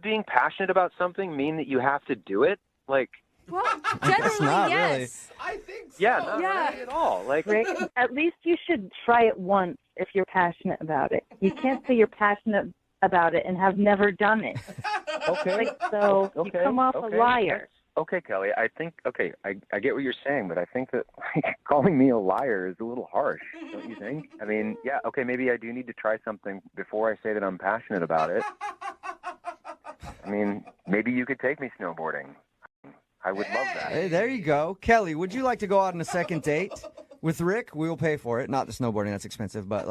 being passionate about something mean that you have to do it? Like, well, generally, not yes. really. I think so. Yeah, not really at all. Like, Rick, at least you should try it once if you're passionate about it. You can't say you're passionate about it and have never done it. Okay. So you come off a liar. Okay, Kelly, I think, I get what you're saying, but I think that calling me a liar is a little harsh, don't you think? I mean, yeah, okay, maybe I do need to try something before I say that I'm passionate about it. I mean, maybe you could take me snowboarding. I would love that. Hey, there you go. Kelly, would you like to go out on a second date with Rick? We will pay for it. Not the snowboarding, that's expensive, but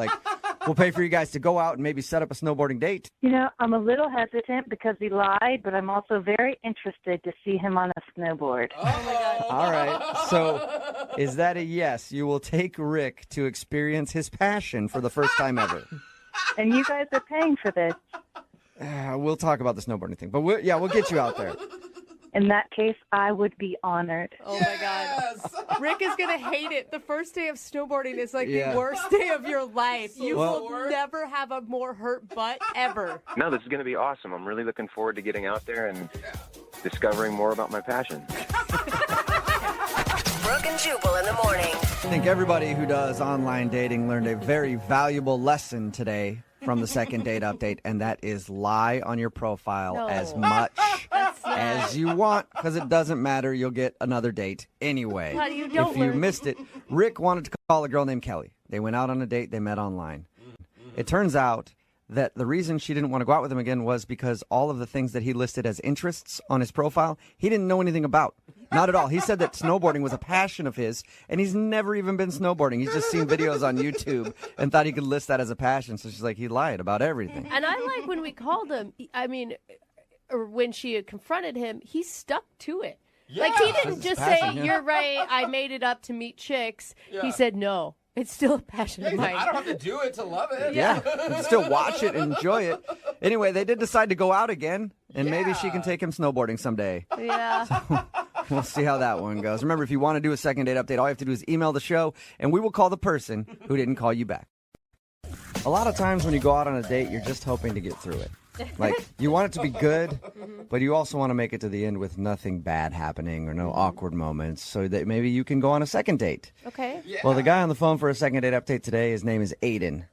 we'll pay for you guys to go out and maybe set up a snowboarding date. You know, I'm a little hesitant because he lied, but I'm also very interested to see him on a snowboard. Oh my God. All right. So is that a yes? You will take Rick to experience his passion for the first time ever. And you guys are paying for this. We'll talk about the snowboarding thing, but we'll get you out there. In that case, I would be honored. Oh my God. Rick is going to hate it. The first day of snowboarding is like Yeah. the worst day of your life. You Well- will never have a more hurt butt ever. No, this is going to be awesome. I'm really looking forward to getting out there and discovering more about my passion. Brooke and Jubal in the morning. I think everybody who does online dating learned a very valuable lesson today from the second date update, and that is lie on your profile No. as much That's not. as you want, because it doesn't matter. You'll get another date anyway. Well, you don't If you learn- missed it, Rick wanted to call a girl named Kelly. They went out on a date. They met online. It turns out that the reason she didn't want to go out with him again was because all of the things that he listed as interests on his profile, he didn't know anything about. Not at all. He said that snowboarding was a passion of his, and he's never even been snowboarding. He's just seen videos on YouTube and thought he could list that as a passion. So she's like, he lied about everything. And I like when we called him, or when she had confronted him, he stuck to it. Like, he didn't That's his just passion, say, yeah. you're right, I made it up to meet chicks. He said, no, it's still a passion of mine. I don't have to do it to love it. Yeah, you can still watch it and enjoy it. Anyway, they did decide to go out again, and maybe she can take him snowboarding someday. Yeah. We'll see how that one goes. Remember, if you want to do a second date update, all you have to do is email the show, and we will call the person who didn't call you back. A lot of times when you go out on a date, you're just hoping to get through it. Like, you want it to be good, but you also want to make it to the end with nothing bad happening or no awkward moments so that maybe you can go on a second date. Okay. Well, the guy on the phone for a second date update today, his name is Aiden.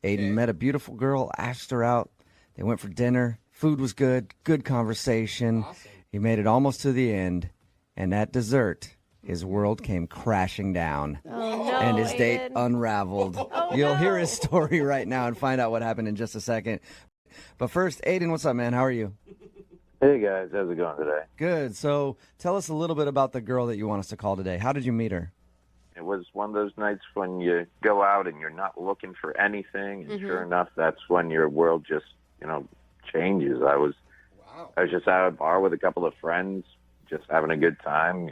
Aiden met a beautiful girl, asked her out. They went for dinner. Food was good. Good conversation. Awesome. He made it almost to the end. And at dessert, his world came crashing down. Oh, no, And his date Aiden. unraveled. You'll hear his story right now and find out what happened in just a second. But first, Aiden, what's up, man? How are you? Hey guys, how's it going today? Good. So tell us a little bit about the girl that you want us to call today. How did you meet her? It was one of those nights when you go out and you're not looking for anything, and sure enough, that's when your world just, changes. I was just out at a bar with a couple of friends, just having a good time.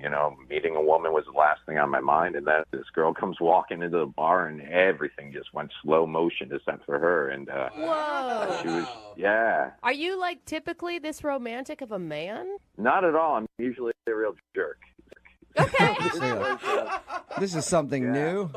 Meeting a woman was the last thing on my mind, and then this girl comes walking into the bar, and everything just went slow motion except for her. And Whoa. she was, yeah, Are you, like, typically this romantic of a man? not at all. I'm usually a real jerk. Okay. This is something new.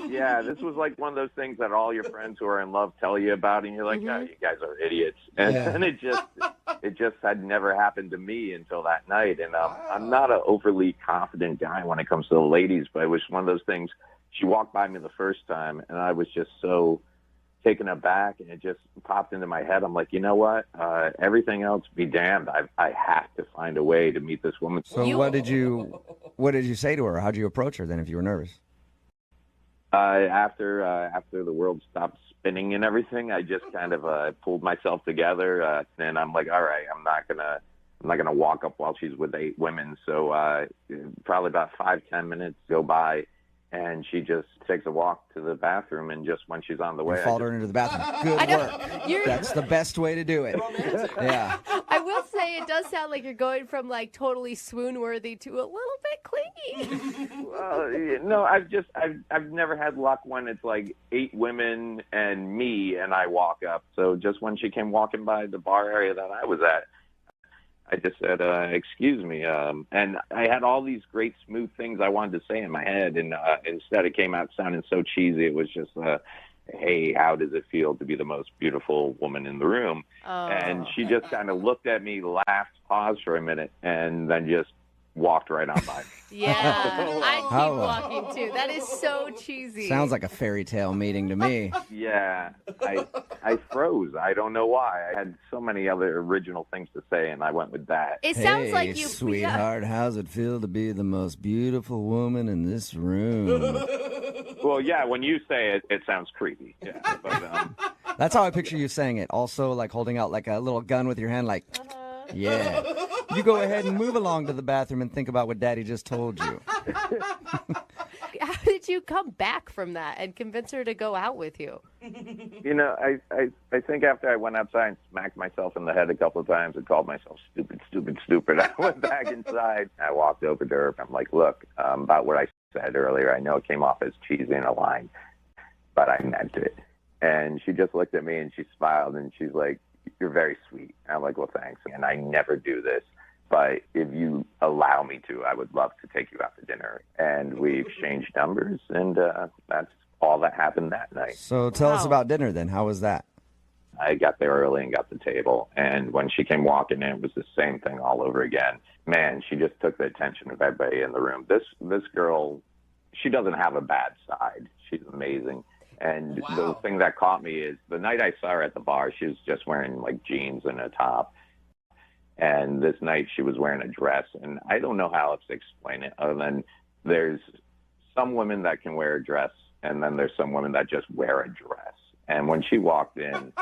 Yeah, this was like one of those things that all your friends who are in love tell you about, and you're like, "Oh, you guys are idiots." And then it just had never happened to me until that night. And I'm not an overly confident guy when it comes to the ladies, but it was one of those things. She walked by me the first time, and I was just so taken aback, and it just popped into my head. I'm like, you know what? Everything else be damned. I have to find a way to meet this woman. So what did you say to her? How'd you approach her then if you were nervous? After the world stopped spinning and everything, I just kind of pulled myself together, and I'm like, all right, I'm not gonna walk up while she's with 8 women. So probably about 5-10 minutes go by, and she just takes a walk to the bathroom, and just when she's on the way, You followed her into the bathroom. Good work. That's the best way to do it. Yeah. I will say it does sound like you're going from, like, totally swoon-worthy to a little bit clingy. No, I've never had luck when it's like 8 women and me, and I walk up. So just when she came walking by the bar area that I was at, I just said, excuse me. And I had all these great smooth things I wanted to say in my head, and instead it came out sounding so cheesy. It was just, hey, how does it feel to be the most beautiful woman in the room? And she just kind of looked at me, laughed, paused for a minute, and then just walked right on by me. Yeah, I'd keep How- walking, too. That is so cheesy. Sounds like a fairy tale meeting to me. Yeah, I froze. I don't know why. I had so many other original things to say, and I went with that. It sounds Hey, like you... sweetheart, how's it feel to be the most beautiful woman in this room? Well, yeah, when you say it, it sounds creepy. Yeah, but That's how I picture you saying it. Also, like holding out like a little gun with your hand, like, yeah. You go ahead and move along to the bathroom and think about what Daddy just told you. How did you come back from that and convince her to go out with you? I think after I went outside and smacked myself in the head a couple of times and called myself stupid, I went back inside. I walked over to her. I'm like, look, about what I said earlier, I know it came off as cheesy and a line, but I meant it. And she just looked at me and she smiled and she's like, you're very sweet. I'm like, well, thanks. And I never do this, but if you allow me to, I would love to take you out to dinner. And we exchanged numbers, and that's all that happened that night. So tell us about dinner then. How was that? I got there early and got the table, and when she came walking in, it was the same thing all over again. Man, she just took the attention of everybody in the room. This girl, she doesn't have a bad side. She's amazing. And the thing that caught me is the night I saw her at the bar, she was just wearing like jeans and a top. And this night she was wearing a dress. And I don't know how else to explain it other than there's some women that can wear a dress, and then there's some women that just wear a dress. And when she walked in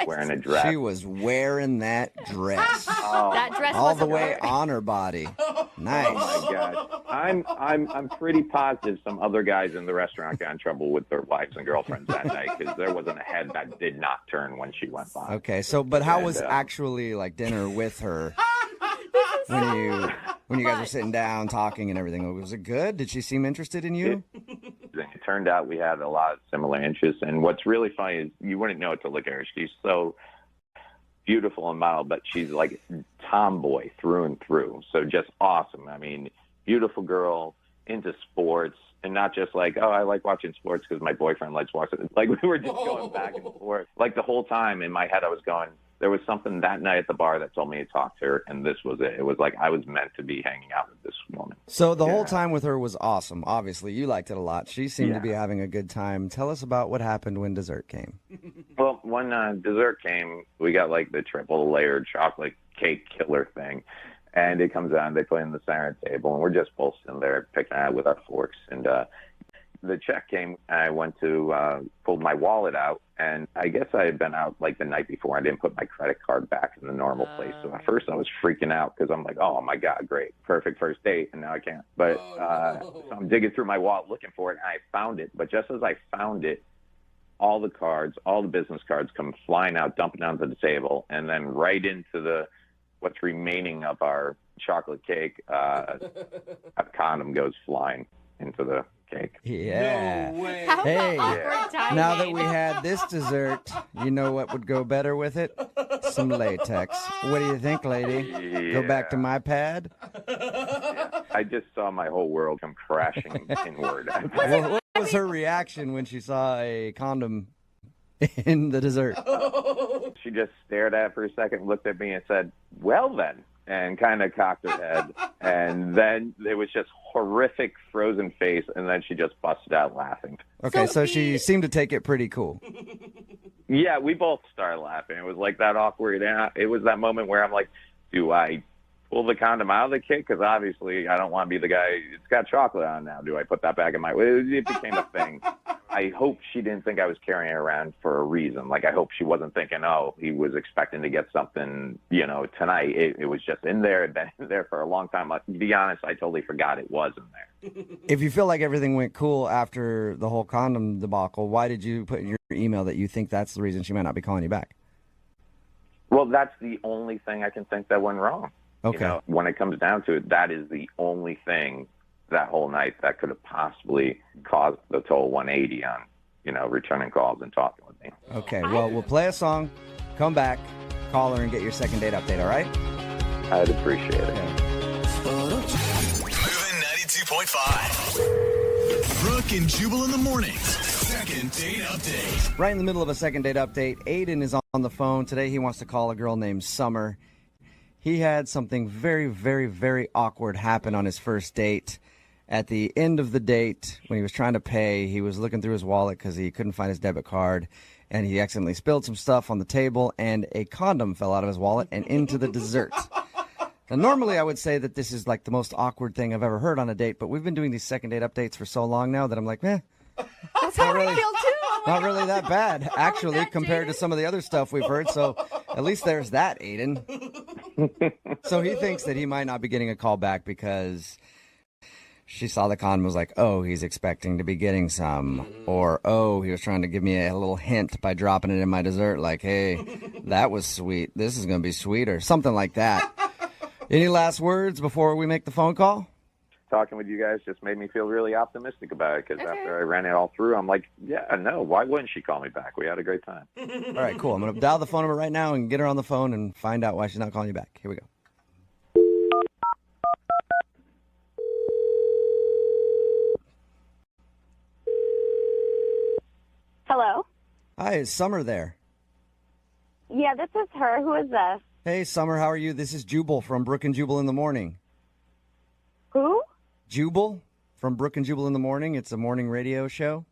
wearing a dress. She was wearing that dress. That dress all the wasn't way her. on her body. Nice. Oh my God. I'm pretty positive some other guys in the restaurant got in trouble with their wives and girlfriends that night, because there wasn't a head that did not turn when she went by. Okay, so but how was actually like dinner with her when you guys were sitting down talking and everything? Was it good? Did she seem interested in you? It turned out we had a lot of similar interests, and what's really funny is you wouldn't know it to look at her. She's so beautiful and mild, but she's like tomboy through and through. So just awesome. I mean, beautiful girl, into sports, and not just like, oh, I like watching sports because my boyfriend likes watching it. Like, we were just going back and forth. Like, the whole time in my head I was going, there was something that night at the bar that told me to talk to her, and this was it. It was like I was meant to be hanging out with this woman. So the whole time with her was awesome. Obviously, you liked it a lot. She seemed to be having a good time. Tell us about what happened when dessert came. Well, when dessert came, we got like the triple layered chocolate cake killer thing. And it comes out, and they put it in the center table, and we're just both sitting there picking at it with our forks. And the check came, and I went to pull my wallet out, and I guess I had been out like the night before. I didn't put my credit card back in the normal place. So at first I was freaking out because I'm like, oh my God, great, perfect first date, and now I can't. But so I'm digging through my wallet looking for it, and I found it. But just as I found it, all the cards, all the business cards come flying out, dumping onto the table, and then right into what's remaining of our chocolate cake, a condom goes flying into the cake. Yeah. No way. How Hey, awkward timing. now that we had this dessert, you know what would go better with it? Some latex. What do you think, lady? Go back to my pad? I just saw my whole world come crashing inward. Well, what was her reaction when she saw a condom in the dessert? She just stared at it for a second, looked at me, and said, well then, and kind of cocked her head. And then it was just horrific frozen face, and then she just busted out laughing. Okay, so she seemed to take it pretty cool. Yeah, we both started laughing. It was like that awkward. It was that moment where I'm like, do I pull the condom out of the cake? Because obviously I don't want to be the guy, it's got chocolate on now. Do I put that back in my... It became a thing. I hope she didn't think I was carrying it around for a reason. Like, I hope she wasn't thinking, oh, he was expecting to get something, tonight. It was just in there. It'd been in there for a long time. To be honest, I totally forgot it was in there. If you feel like everything went cool after the whole condom debacle, why did you put in your email that you think that's the reason she might not be calling you back? Well, that's the only thing I can think that went wrong. Okay. When it comes down to it, that is the only thing that whole night that could have possibly caused the total 180 on, returning calls and talking with me. Okay, well, we'll play a song, come back, call her, and get your second date update, all right? I'd appreciate it. Moving 92.5. Brooke and Jubal in the mornings. Second date update. Right in the middle of a second date update, Aiden is on the phone. Today he wants to call a girl named Summer. He had something very, very, very awkward happen on his first date. At the end of the date, when he was trying to pay, he was looking through his wallet because he couldn't find his debit card, and he accidentally spilled some stuff on the table, and a condom fell out of his wallet and into the dessert. Now, normally I would say that this is like the most awkward thing I've ever heard on a date, but we've been doing these second date updates for so long now that I'm like, That's how I feel too. Oh my not God. really that bad, actually, compared to some of the other stuff we've heard. So at least there's that, Aiden. So he thinks that he might not be getting a call back because she saw the condom and was like, oh, he's expecting to be getting some. Or, oh, he was trying to give me a little hint by dropping it in my dessert. Like, hey, that was sweet. This is going to be sweeter. Something like that. Any last words before we make the phone call? talking with you guys just made me feel really optimistic about it because after I ran it all through, I'm like, yeah, no, why wouldn't she call me back? We had a great time. All right, cool. I'm going to dial the phone number right now and get her on the phone and find out why she's not calling you back. Here we go. Hello? Hi, is Summer there? Yeah, this is her. Who is this? Hey, Summer, how are you? This is Jubal from Brooke and Jubal in the Morning. Who? Jubal from Brooke and Jubal in the Morning. It's a morning radio show.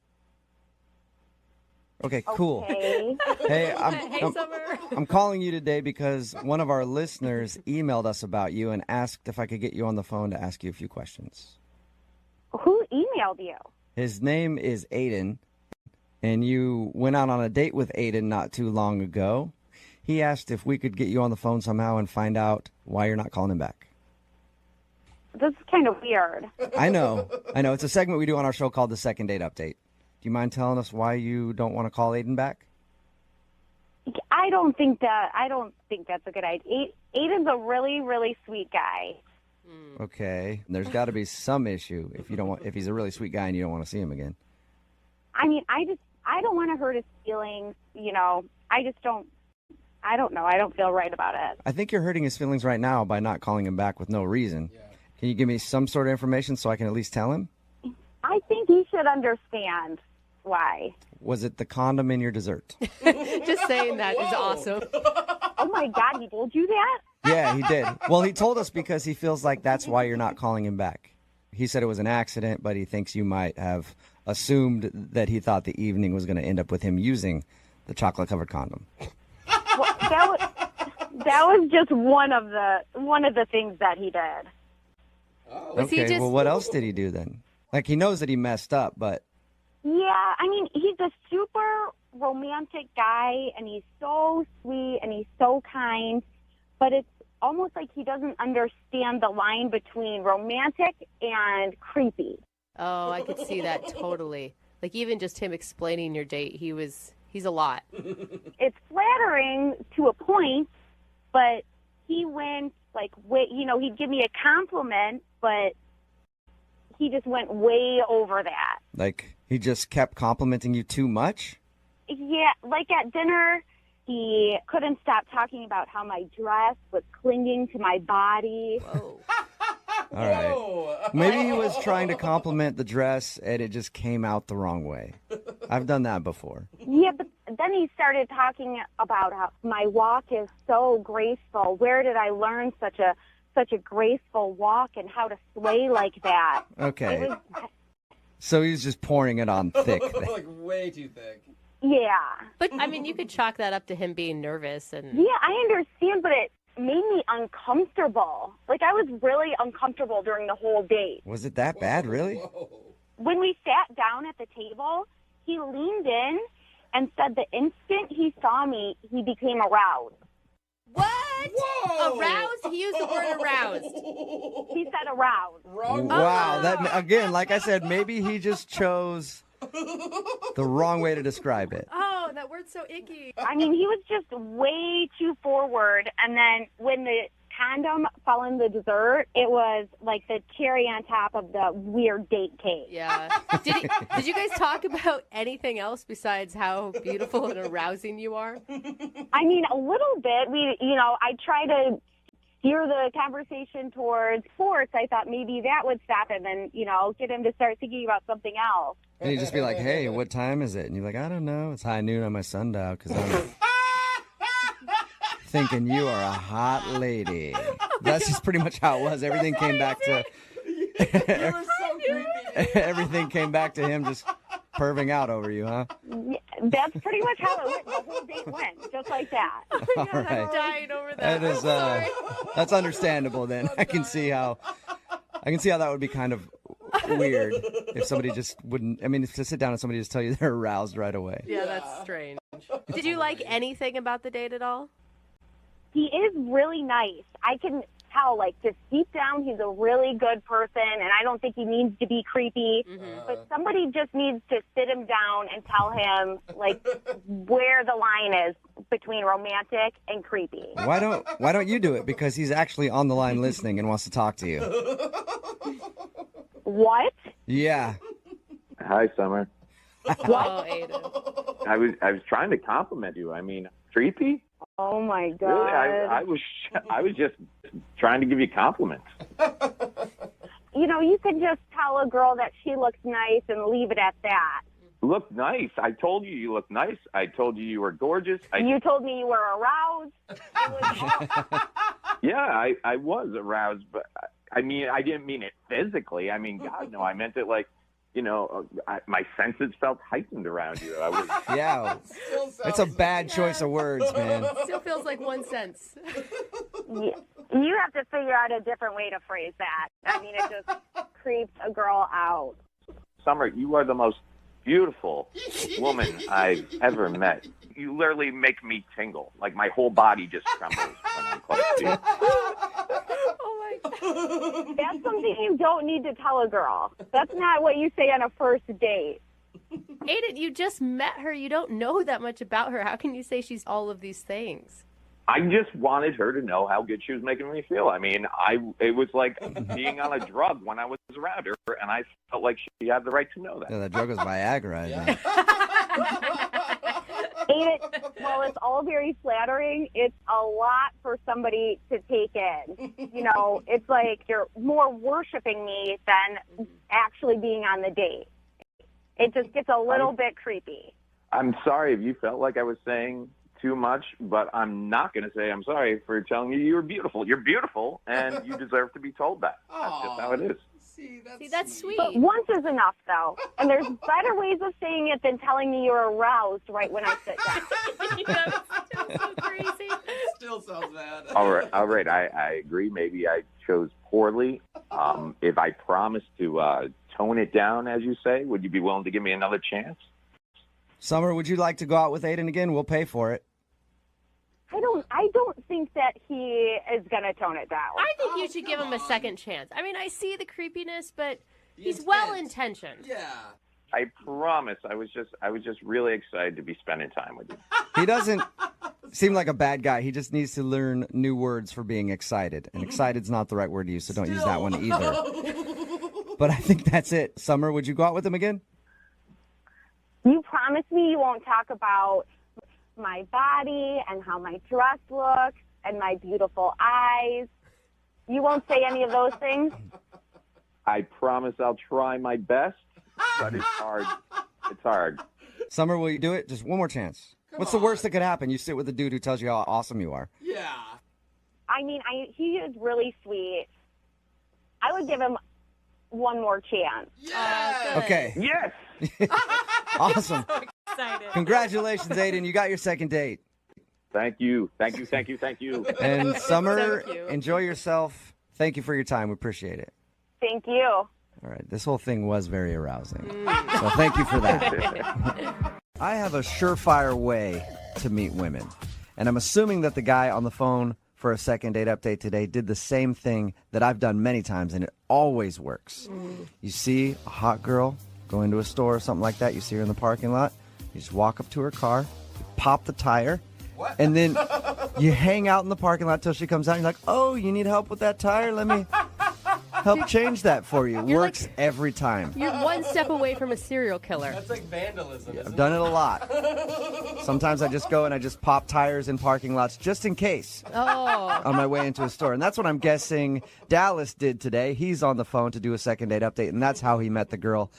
Okay, cool. Okay. Hey, Summer. I'm calling you today because one of our listeners emailed us about you and asked if I could get you on the phone to ask you a few questions. Who emailed you? His name is Aiden, and you went out on a date with Aiden not too long ago. He asked if we could get you on the phone somehow and find out why you're not calling him back. This is kind of weird. I know. It's a segment we do on our show called The Second Date Update. Do you mind telling us why you don't want to call Aiden back? I don't think that's a good idea. Aiden's a really, really sweet guy. Okay. There's got to be some issue if he's a really sweet guy and you don't want to see him again. I mean, I don't want to hurt his feelings, I don't know. I don't feel right about it. I think you're hurting his feelings right now by not calling him back with no reason. Yeah. Can you give me some sort of information so I can at least tell him? I think he should understand why. Was it the condom in your dessert? Just saying that is awesome. Oh, my God, he told you that? Yeah, he did. Well, he told us because he feels like that's why you're not calling him back. He said it was an accident, but he thinks you might have assumed that he thought the evening was going to end up with him using the chocolate-covered condom. Well, that was just one of the things that he did. Oh. Okay, well, what else did he do then? Like, he knows that he messed up, but... Yeah, I mean, he's a super romantic guy, and he's so sweet, and he's so kind, but it's almost like he doesn't understand the line between romantic and creepy. Oh, I could see that totally. Like, even just him explaining your date, he's a lot. It's flattering to a point, but he went, he'd give me a compliment, but he just went way over that. Like, he just kept complimenting you too much? Yeah, like at dinner, he couldn't stop talking about how my dress was clinging to my body. Whoa. All right. Maybe he was trying to compliment the dress and it just came out the wrong way. I've done that before. Yeah, but then he started talking about how my walk is so graceful. Where did I learn such a graceful walk and how to sway like that? Okay. So he's just pouring it on thick. Like way too thick. Yeah. But, I mean, you could chalk that up to him being nervous. And yeah, I understand, but it made me uncomfortable. Like, I was really uncomfortable during the whole date. Was it that bad, really? Whoa. When we sat down at the table, he leaned in and said the instant he saw me, he became aroused. What? Whoa. Aroused? He used the word aroused. He said aroused. Wrong. Wow. That, again, like I said, maybe he just chose the wrong way to describe it. Oh, that word's so icky. I mean, he was just way too forward. And then when the condom fell in the dessert, it was like the cherry on top of the weird date cake. Yeah. Did you guys talk about anything else besides how beautiful and arousing you are? I mean, a little bit. I try to steer the conversation towards sports. I thought maybe that would stop him and, get him to start thinking about something else. And he'd just be like, hey, what time is it? And you're like, I don't know. It's high noon on my sundial because I'm thinking you are a hot lady. That's just pretty much how it was. Everything came back to... It was so creepy. Everything came back to him just perving out over you, huh? Yeah, that's pretty much how it went. The whole date went, just like that. Oh my God, right. I'm dying over that. That is, that's understandable then. I can see how that would be kind of weird if somebody just wouldn't, to sit down and somebody just tell you they're aroused right away. Yeah, that's strange. Did you like anything about the date at all? He is really nice. I can tell, just deep down, he's a really good person, and I don't think he needs to be creepy. Mm-hmm. But somebody just needs to sit him down and tell him, where the line is between romantic and creepy. Why don't you do it? Because he's actually on the line listening and wants to talk to you. What? Yeah. Hi, Summer. Oh, Aiden. I was trying to compliment you. I mean, creepy? Oh my God. Really? I was just trying to give you compliments. You could just tell a girl that she looks nice and leave it at that. Look nice. I told you look nice. I told you were gorgeous. You told me you were aroused. Yeah, I was aroused, but I mean, I didn't mean it physically. I mean, God, no, I meant it like, my senses felt heightened around you. Yeah. It's a bad choice of words, man. Still feels like 1 sense. You have to figure out a different way to phrase that. I mean, it just creeps a girl out. Summer, you are the most beautiful woman I've ever met. You literally make me tingle. Like my whole body just trembles when I'm close to you. Oh my God. That's something you don't need to tell a girl. That's not what you say on a first date. Aiden, you just met her. You don't know that much about her. How can you say she's all of these things? I just wanted her to know how good she was making me feel. I mean, it was like being on a drug when I was around her, and I felt like she had the right to know that. Yeah, that drug was Viagra, I think. Well, it's all very flattering. It's a lot for somebody to take in. It's like you're more worshiping me than actually being on the date. It just gets a little bit creepy. I'm sorry if you felt like I was saying too much, but I'm not going to say I'm sorry for telling you you're beautiful. You're beautiful, and you deserve to be told that. That's just how it is. See, that's sweet. But once is enough, though. And there's better ways of saying it than telling me you're aroused right when I sit down. Still so crazy. Still sounds bad. All right. I agree. Maybe I chose poorly. If I promise to tone it down, as you say, would you be willing to give me another chance? Summer, would you like to go out with Aiden again? We'll pay for it. I don't think that he is going to tone it down. I think you should give him a second chance. I mean, I see the creepiness, but he's well-intentioned. Yeah. I promise. I was just really excited to be spending time with you. He doesn't seem like a bad guy. He just needs to learn new words for being excited. And excited's not the right word to use, so don't use that one either. But I think that's it. Summer, would you go out with him again? You promise me you won't talk about my body and how my dress looks and my beautiful eyes. You won't say any of those things? I promise I'll try my best, but it's hard. It's hard. Summer, will you do it? Just one more chance. What's the worst that could happen? You sit with a dude who tells you how awesome you are. Yeah. I mean, he is really sweet. I would give him one more chance. Yeah. Okay. Yes. Awesome. So excited. Congratulations, Aiden. You got your second date. Thank you. And Summer, Thank you. enjoy yourself. Thank you for your time. We appreciate it. Thank you. All right. This whole thing was very arousing. So thank you for that. I have a surefire way to meet women. And I'm assuming that the guy on the phone for a second date update today did the same thing that I've done many times, and it always works. You see a hot girl go into a store or something like that. You see her in the parking lot. You just walk up to her car, you pop the tire, and then you hang out in the parking lot till she comes out. And you're like, oh, you need help with that tire? Let me help change that for you. Works every time. You're one step away from a serial killer. That's like vandalism. I've done it a lot. Sometimes I just go and I just pop tires in parking lots just in case on my way into a store. And that's what I'm guessing Dallas did today. He's on the phone to do a second date update, and that's how he met the girl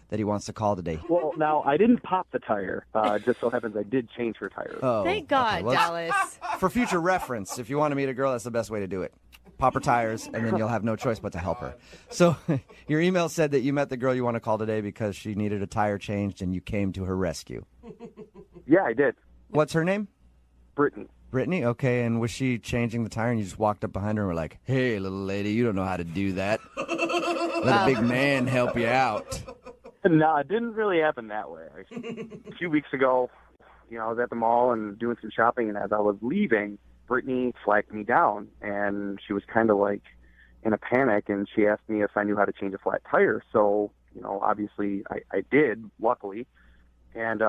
that he wants to call today. Well, now, I didn't pop the tire. Just so happens I did change her tire. Oh, Thank God, okay. Well, Dallas. for future reference, if you want to meet a girl, that's the best way to do it. Pop her tires, and then you'll have no choice but to help her. So your email said that you met the girl you want to call today because she needed a tire changed, and you came to her rescue. Yeah, I did. What's her name? Brittany. Brittany? Okay, and was she changing the tire, and you just walked up behind her and were like, hey, little lady, you don't know how to do that. Let a big man help you out. No, it didn't really happen that way. A few weeks ago, I was at the mall and doing some shopping, and as I was leaving, Brittany flagged me down, and she was kind of like in a panic, and she asked me if I knew how to change a flat tire. So, obviously I did, luckily, and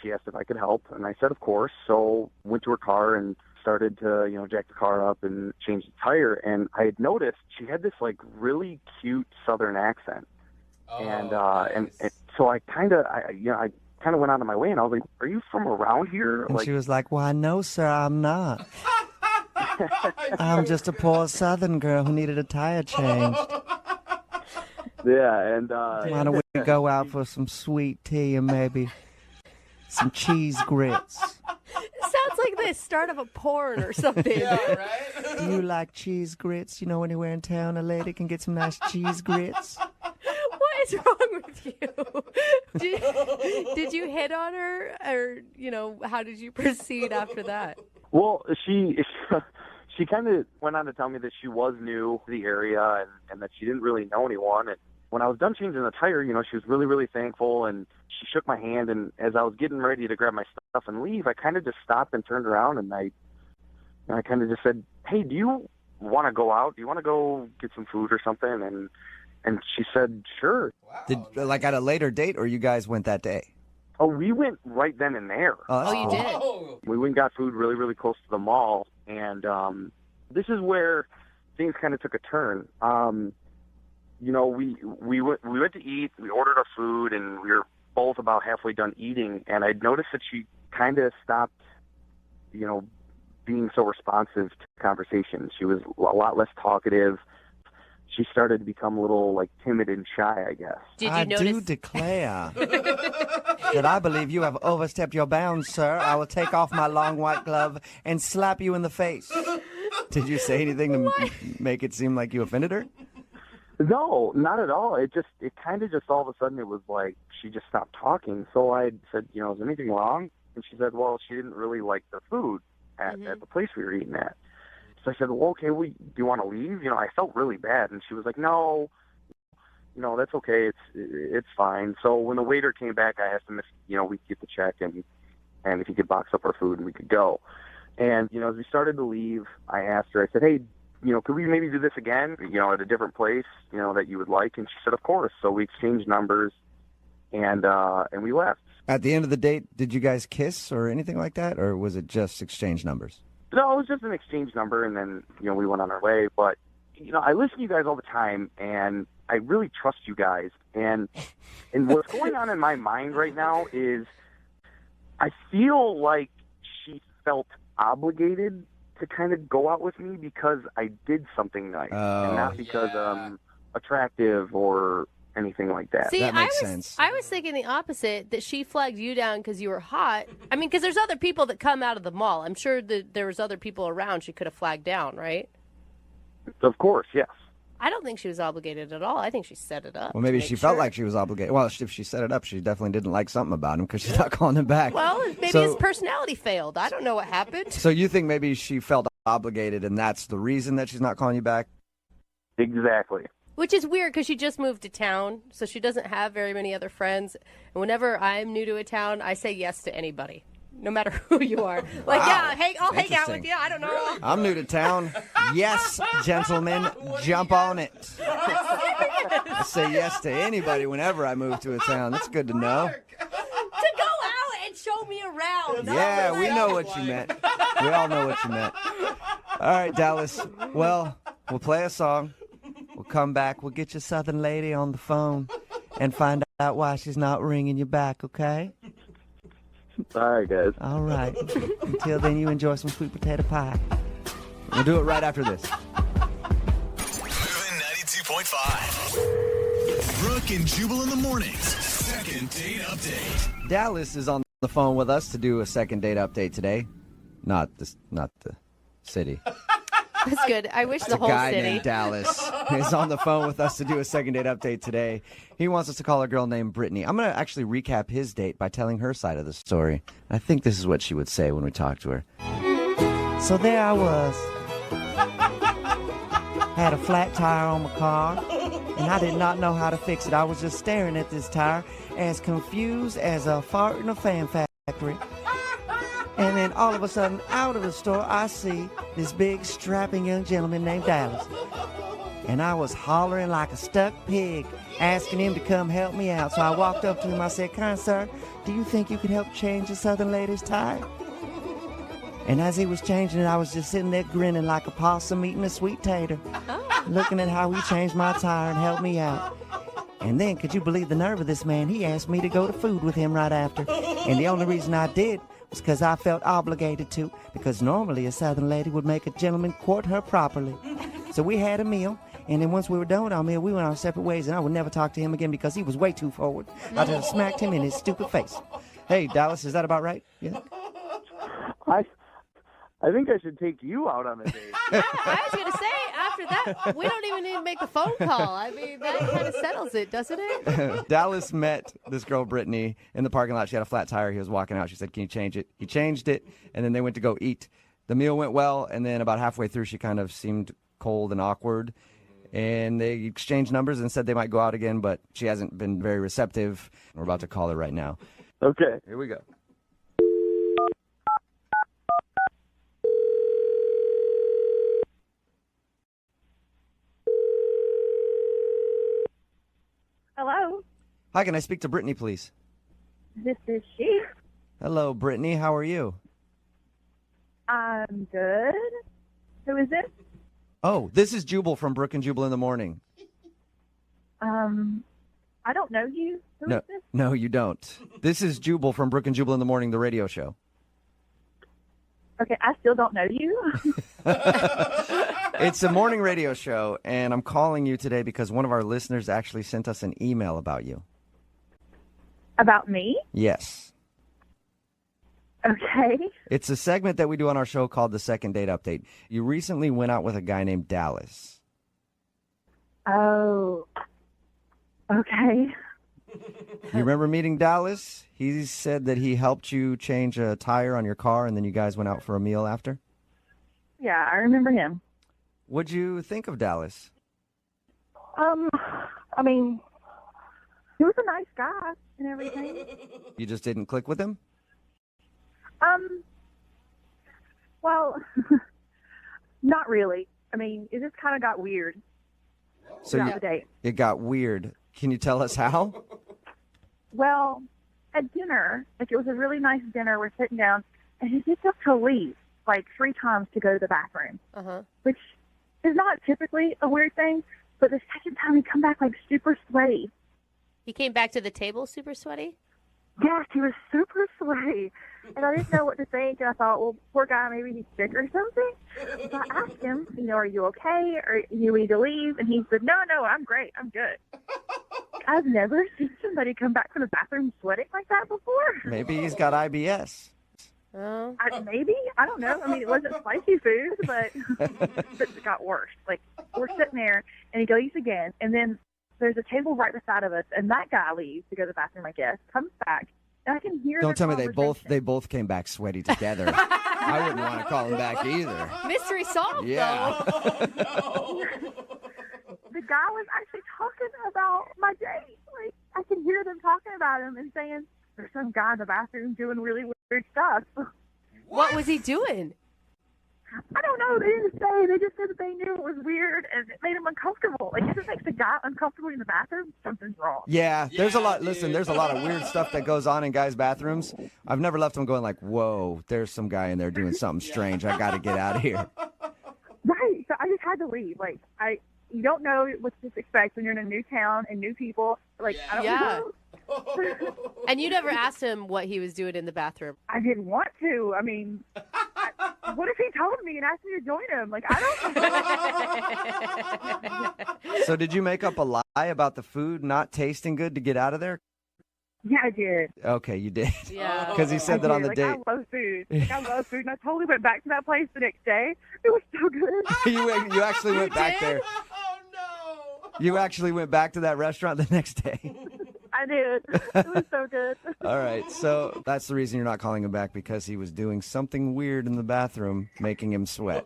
she asked if I could help, and I said, of course. So went to her car and started to, jack the car up and change the tire. And I had noticed she had this like really cute Southern accent. And so I kind of went out of my way, and I was like, "Are you from around here?" And she was like, "Why, no, sir, I'm not. I'm just a poor Southern girl who needed a tire changed." Yeah, and why don't we go out for some sweet tea and maybe some cheese grits? It sounds like the start of a porn or something. Yeah, right? Do you like cheese grits? You know, anywhere in town a lady can get some nice cheese grits. What is wrong with you? Did you hit on her, or how did you proceed after that? Well, she kind of went on to tell me that she was new to the area and that she didn't really know anyone. And when I was done changing the tire, she was really, really thankful, and she shook my hand. And as I was getting ready to grab my stuff and leave, I kind of just stopped and turned around, and I kind of just said, "Hey, do you want to go out? Do you want to go get some food or something?" And she said, "Sure." Did like at a later date, or you guys went that day? Oh, we went right then and there. Oh, you did? We went and got food really, really close to the mall, and this is where things kind of took a turn. We went to eat, we ordered our food, and we were both about halfway done eating, and I noticed that she kind of stopped, being so responsive to conversation. She was a lot less talkative. She started to become a little, like, timid and shy, I guess. Did you I notice? do declare that I believe you have overstepped your bounds, sir. I will take off my long white glove and slap you in the face. Did you say anything to make it seem like you offended her? No, not at all. It kind of just all of a sudden it was like she just stopped talking. So I said, is there anything wrong? And she said, well, she didn't really like the food at the place we were eating at. So I said, well, okay, do you want to leave? I felt really bad. And she was like, no, that's okay. It's fine. So when the waiter came back, I asked him if, we could get the check and if he could box up our food and we could go. And, as we started to leave, I asked her, I said, hey, could we maybe do this again, at a different place, that you would like? And she said, of course. So we exchanged numbers and we left. At the end of the date, did you guys kiss or anything like that? Or was it just exchange numbers? No, it was just an exchange number, and then, we went on our way. But, I listen to you guys all the time, and I really trust you guys. And what's going on in my mind right now is I feel like she felt obligated to kind of go out with me because I did something nice, and not because I'm attractive or anything like that. See, that makes sense. I was thinking the opposite, that she flagged you down because you were hot. I mean, because there's other people that come out of the mall. I'm sure that there was other people around she could have flagged down, right? Of course, yes. I don't think she was obligated at all. I think she set it up. Well, maybe she felt like she was obligated. Well, if she set it up, she definitely didn't like something about him because she's not calling him back. Well, maybe his personality failed. I don't know what happened. So you think maybe she felt obligated, and that's the reason that she's not calling you back? Exactly. Which is weird because she just moved to town, so she doesn't have very many other friends. And whenever I'm new to a town, I say yes to anybody, no matter who you are. Like, Wow. yeah, I'll hang out with you. I don't know. I'm new to town. Yes, gentlemen, jump on it. I say yes to anybody whenever I move to a town. That's good to know. To go out and show me around. Yeah, we know what you meant. We all know what you meant. All right, Dallas. Well, we'll play a song. We'll come back. We'll get your Southern lady on the phone and find out why she's not ringing you back, okay? All right, guys. All right. Until then, you enjoy some sweet potato pie. We'll do it right after this. Moving 92.5. Brooke and Jubal in the mornings. Second date update. Dallas is on the phone with us to do a second date update today. Not the city. That's good. I wish the A whole guy city. named Dallas is on the phone with us to do a second date update today. He wants us to call a girl named Brittany. I'm going to actually recap his date by telling her side of the story. I think this is what she would say when we talk to her. So there I was. Had a flat tire on my car, and I did not know how to fix it. I was just staring at this tire, as confused as a fart in a fan factory. And then all of a sudden, out of the store, I see this big, strapping young gentleman named Dallas. And I was hollering like a stuck pig, asking him to come help me out. So I walked up to him. I said, "Kind sir, do you think you could help change the Southern lady's tire?" And as he was changing it, I was just sitting there grinning like a possum eating a sweet tater, looking at how he changed my tire and helped me out. And then, could you believe the nerve of this man? He asked me to go to food with him right after. And the only reason I did was because I felt obligated to, because normally a Southern lady would make a gentleman court her properly. So we had a meal, and then once we were done with our meal, we went our separate ways, and I would never talk to him again because he was way too forward. I just smacked him in his stupid face. Hey, Dallas, is that about right? Yeah. I think I should take you out on a date. I was going to say, after that, we don't even need to make the phone call. I mean, that kind of settles it, doesn't it? Dallas met this girl, Brittany, in the parking lot. She had a flat tire. He was walking out. She said, can you change it? He changed it, and then they went to go eat. The meal went well, and then about halfway through, she kind of seemed cold and awkward. And they exchanged numbers and said they might go out again, but she hasn't been very receptive. We're about to call her right now. Okay. Here we go. Hello, Hi, can I speak to Brittany, please? this is she. Hello, Brittany. How are you? I'm good. Who is this? Oh, this is Jubal from Brooke and Jubal in the Morning. I don't know you. Who is this? No, you don't. This is Jubal from Brooke and Jubal in the Morning, the radio show. Okay, I still don't know you. It's a morning radio show, and I'm calling you today because one of our listeners actually sent us an email about you. About me? Yes. Okay. It's a segment that we do on our show called the Second Date Update. You recently went out with a guy named Dallas. Oh. Okay. You remember meeting Dallas? He said that he helped you change a tire on your car, and then you guys went out for a meal after? Yeah, I remember him. What'd you think of Dallas? I mean, he was a nice guy and everything. You just didn't click with him? Well, not really. I mean, it just kind of got weird. So throughout the date. It got weird. Can you tell us how? Well, at dinner, like it was a really nice dinner, we're sitting down, and he gets up to leave like 3 times to go to the bathroom, which is not typically a weird thing, but the second time he come back like super sweaty. He came back to the table super sweaty? Yes, he was super sweaty, and I didn't know what to think, and I thought, well, poor guy, maybe he's sick or something. So I asked him, are you okay, or you need to leave? And he said, no, I'm great, I'm good. I've never seen somebody come back from the bathroom sweating like that before. Maybe he's got IBS. Oh. Maybe. I don't know. I mean, it wasn't spicy food, but it got worse. Like, we're sitting there, and he leaves again, and then there's a table right beside of us, and that guy leaves to go to the bathroom, I guess, comes back, and I can hear Don't tell me conversation. they both came back sweaty together. I wouldn't want to call him back either. Mystery solved, Yeah. though. The guy was actually talking about my date. Like, I can hear them talking about him and saying, there's some guy in the bathroom doing really weird stuff. What was he doing? I don't know. They didn't say. They just said that they knew it was weird and it made him uncomfortable. Like, if it makes a guy uncomfortable in the bathroom, something's wrong. Yeah, there's a lot. Listen, there's a lot of weird stuff that goes on in guys' bathrooms. I've never left them going like, whoa, there's some guy in there doing something strange. I got to get out of here. Right. So I just had to leave. Like, you don't know what to expect when you're in a new town and new people. Like, I don't know. And you never asked him what he was doing in the bathroom. I didn't want to. I mean, what if he told me and asked me to join him? Like, I don't. So did you make up a lie about the food not tasting good to get out of there? Yeah, I did. Okay, you did. Yeah. Because he said that on the date. I love food. I love food, and I totally went back to that place the next day. It was so good. You actually went back there. You actually went back to that restaurant the next day. I did. It was so good. All right, so that's the reason you're not calling him back, because he was doing something weird in the bathroom, making him sweat.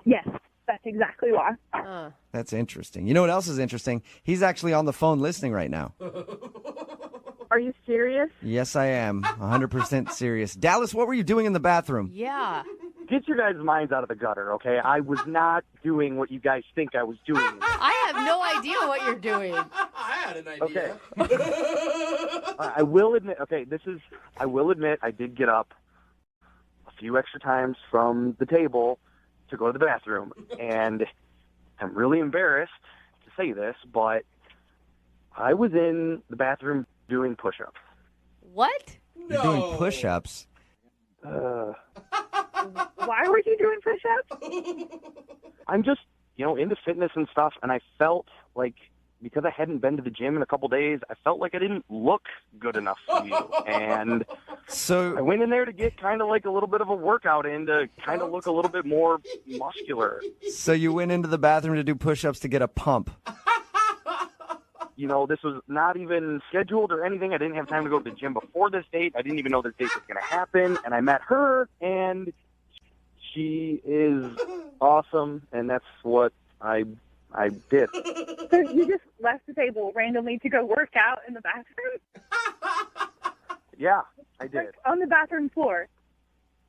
Yes, that's exactly why. That's interesting. You know what else is interesting? He's actually on the phone listening right now. Are you serious? Yes, I am. 100% serious. Dallas, what were you doing in the bathroom? Yeah. Get your guys' minds out of the gutter, okay? I was not doing what you guys think I was doing. I have no idea what you're doing. I had an idea. Okay. I will admit, I did get up a few extra times from the table to go to the bathroom. And I'm really embarrassed to say this, but I was in the bathroom doing push-ups. What? You're doing push-ups? Why were you doing push-ups? I'm just, into fitness and stuff, and I felt like because I hadn't been to the gym in a couple days, I felt like I didn't look good enough for you. And so I went in there to get kind of like a little bit of a workout in to kind of look a little bit more muscular. So you went into the bathroom to do push-ups to get a pump. This was not even scheduled or anything. I didn't have time to go to the gym before this date. I didn't even know this date was going to happen. And I met her, and she is awesome, and that's what I did. So you just left the table randomly to go work out in the bathroom? Yeah, I did. Like on the bathroom floor?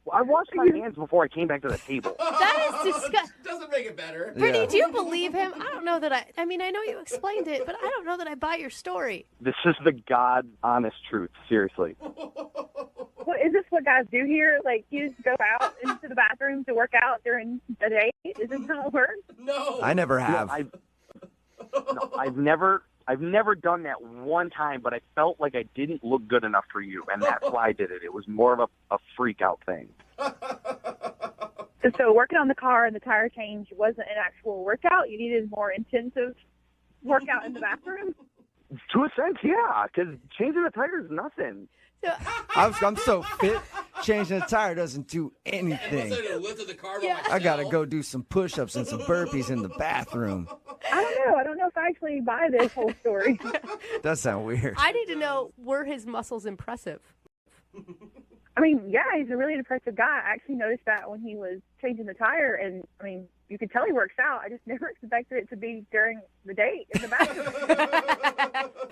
Well, I washed my hands before I came back to the table. That is disgusting. Doesn't make it better. Brittany, do you believe him? I don't know that I mean, I know you explained it, but I don't know that I buy your story. This is the God honest truth, seriously. Well, is this what guys do here? Like, you just go out into the bathroom to work out during the day? Is this how it works? No. I never have. I've never done that one time, but I felt like I didn't look good enough for you, and that's why I did it. It was more of a freak out thing. So working on the car and the tire change wasn't an actual workout? You needed more intensive workout in the bathroom? To a sense, yeah, because changing the tire is nothing. I'm so fit. Changing the tire doesn't do anything. I gotta go do some push-ups and some burpees in the bathroom. I don't know if I actually buy this whole story. Does sound weird. I need to know, were his muscles impressive? I mean, yeah, he's a really impressive guy. I actually noticed that when he was changing the tire, and I mean, you could tell he works out. I just never expected it to be during the date in the bathroom.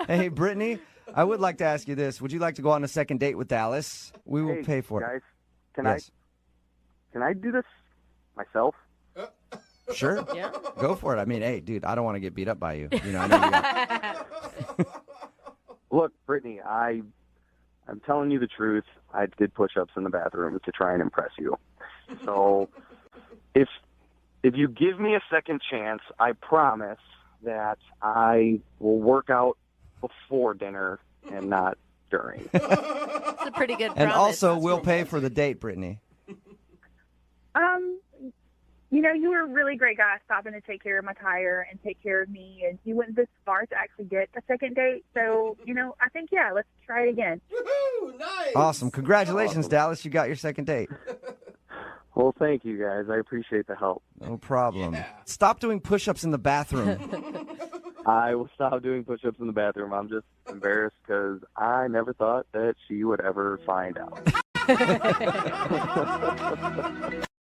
Hey, Brittany, I would like to ask you this. Would you like to go on a second date with Dallas? We will pay for guys, it. Can I do this myself? Sure. Yeah. Go for it. I mean, hey, dude, I don't want to get beat up by you. I know you got... Look, Brittany, I'm telling you the truth. I did push-ups in the bathroom to try and impress you. So if you give me a second chance, I promise that I will work out before dinner and not during. It's a pretty good promise. And also, we'll pay for the date, Brittany. You were a really great guy stopping to take care of my tire and take care of me, and you went this far to actually get a second date. So, I think, yeah, let's try it again. Woohoo! Nice! Awesome. Congratulations, Dallas. You got your second date. Well, thank you, guys. I appreciate the help. No problem. Stop doing push-ups in the bathroom. I will stop doing push-ups in the bathroom. I'm just embarrassed because I never thought that she would ever find out.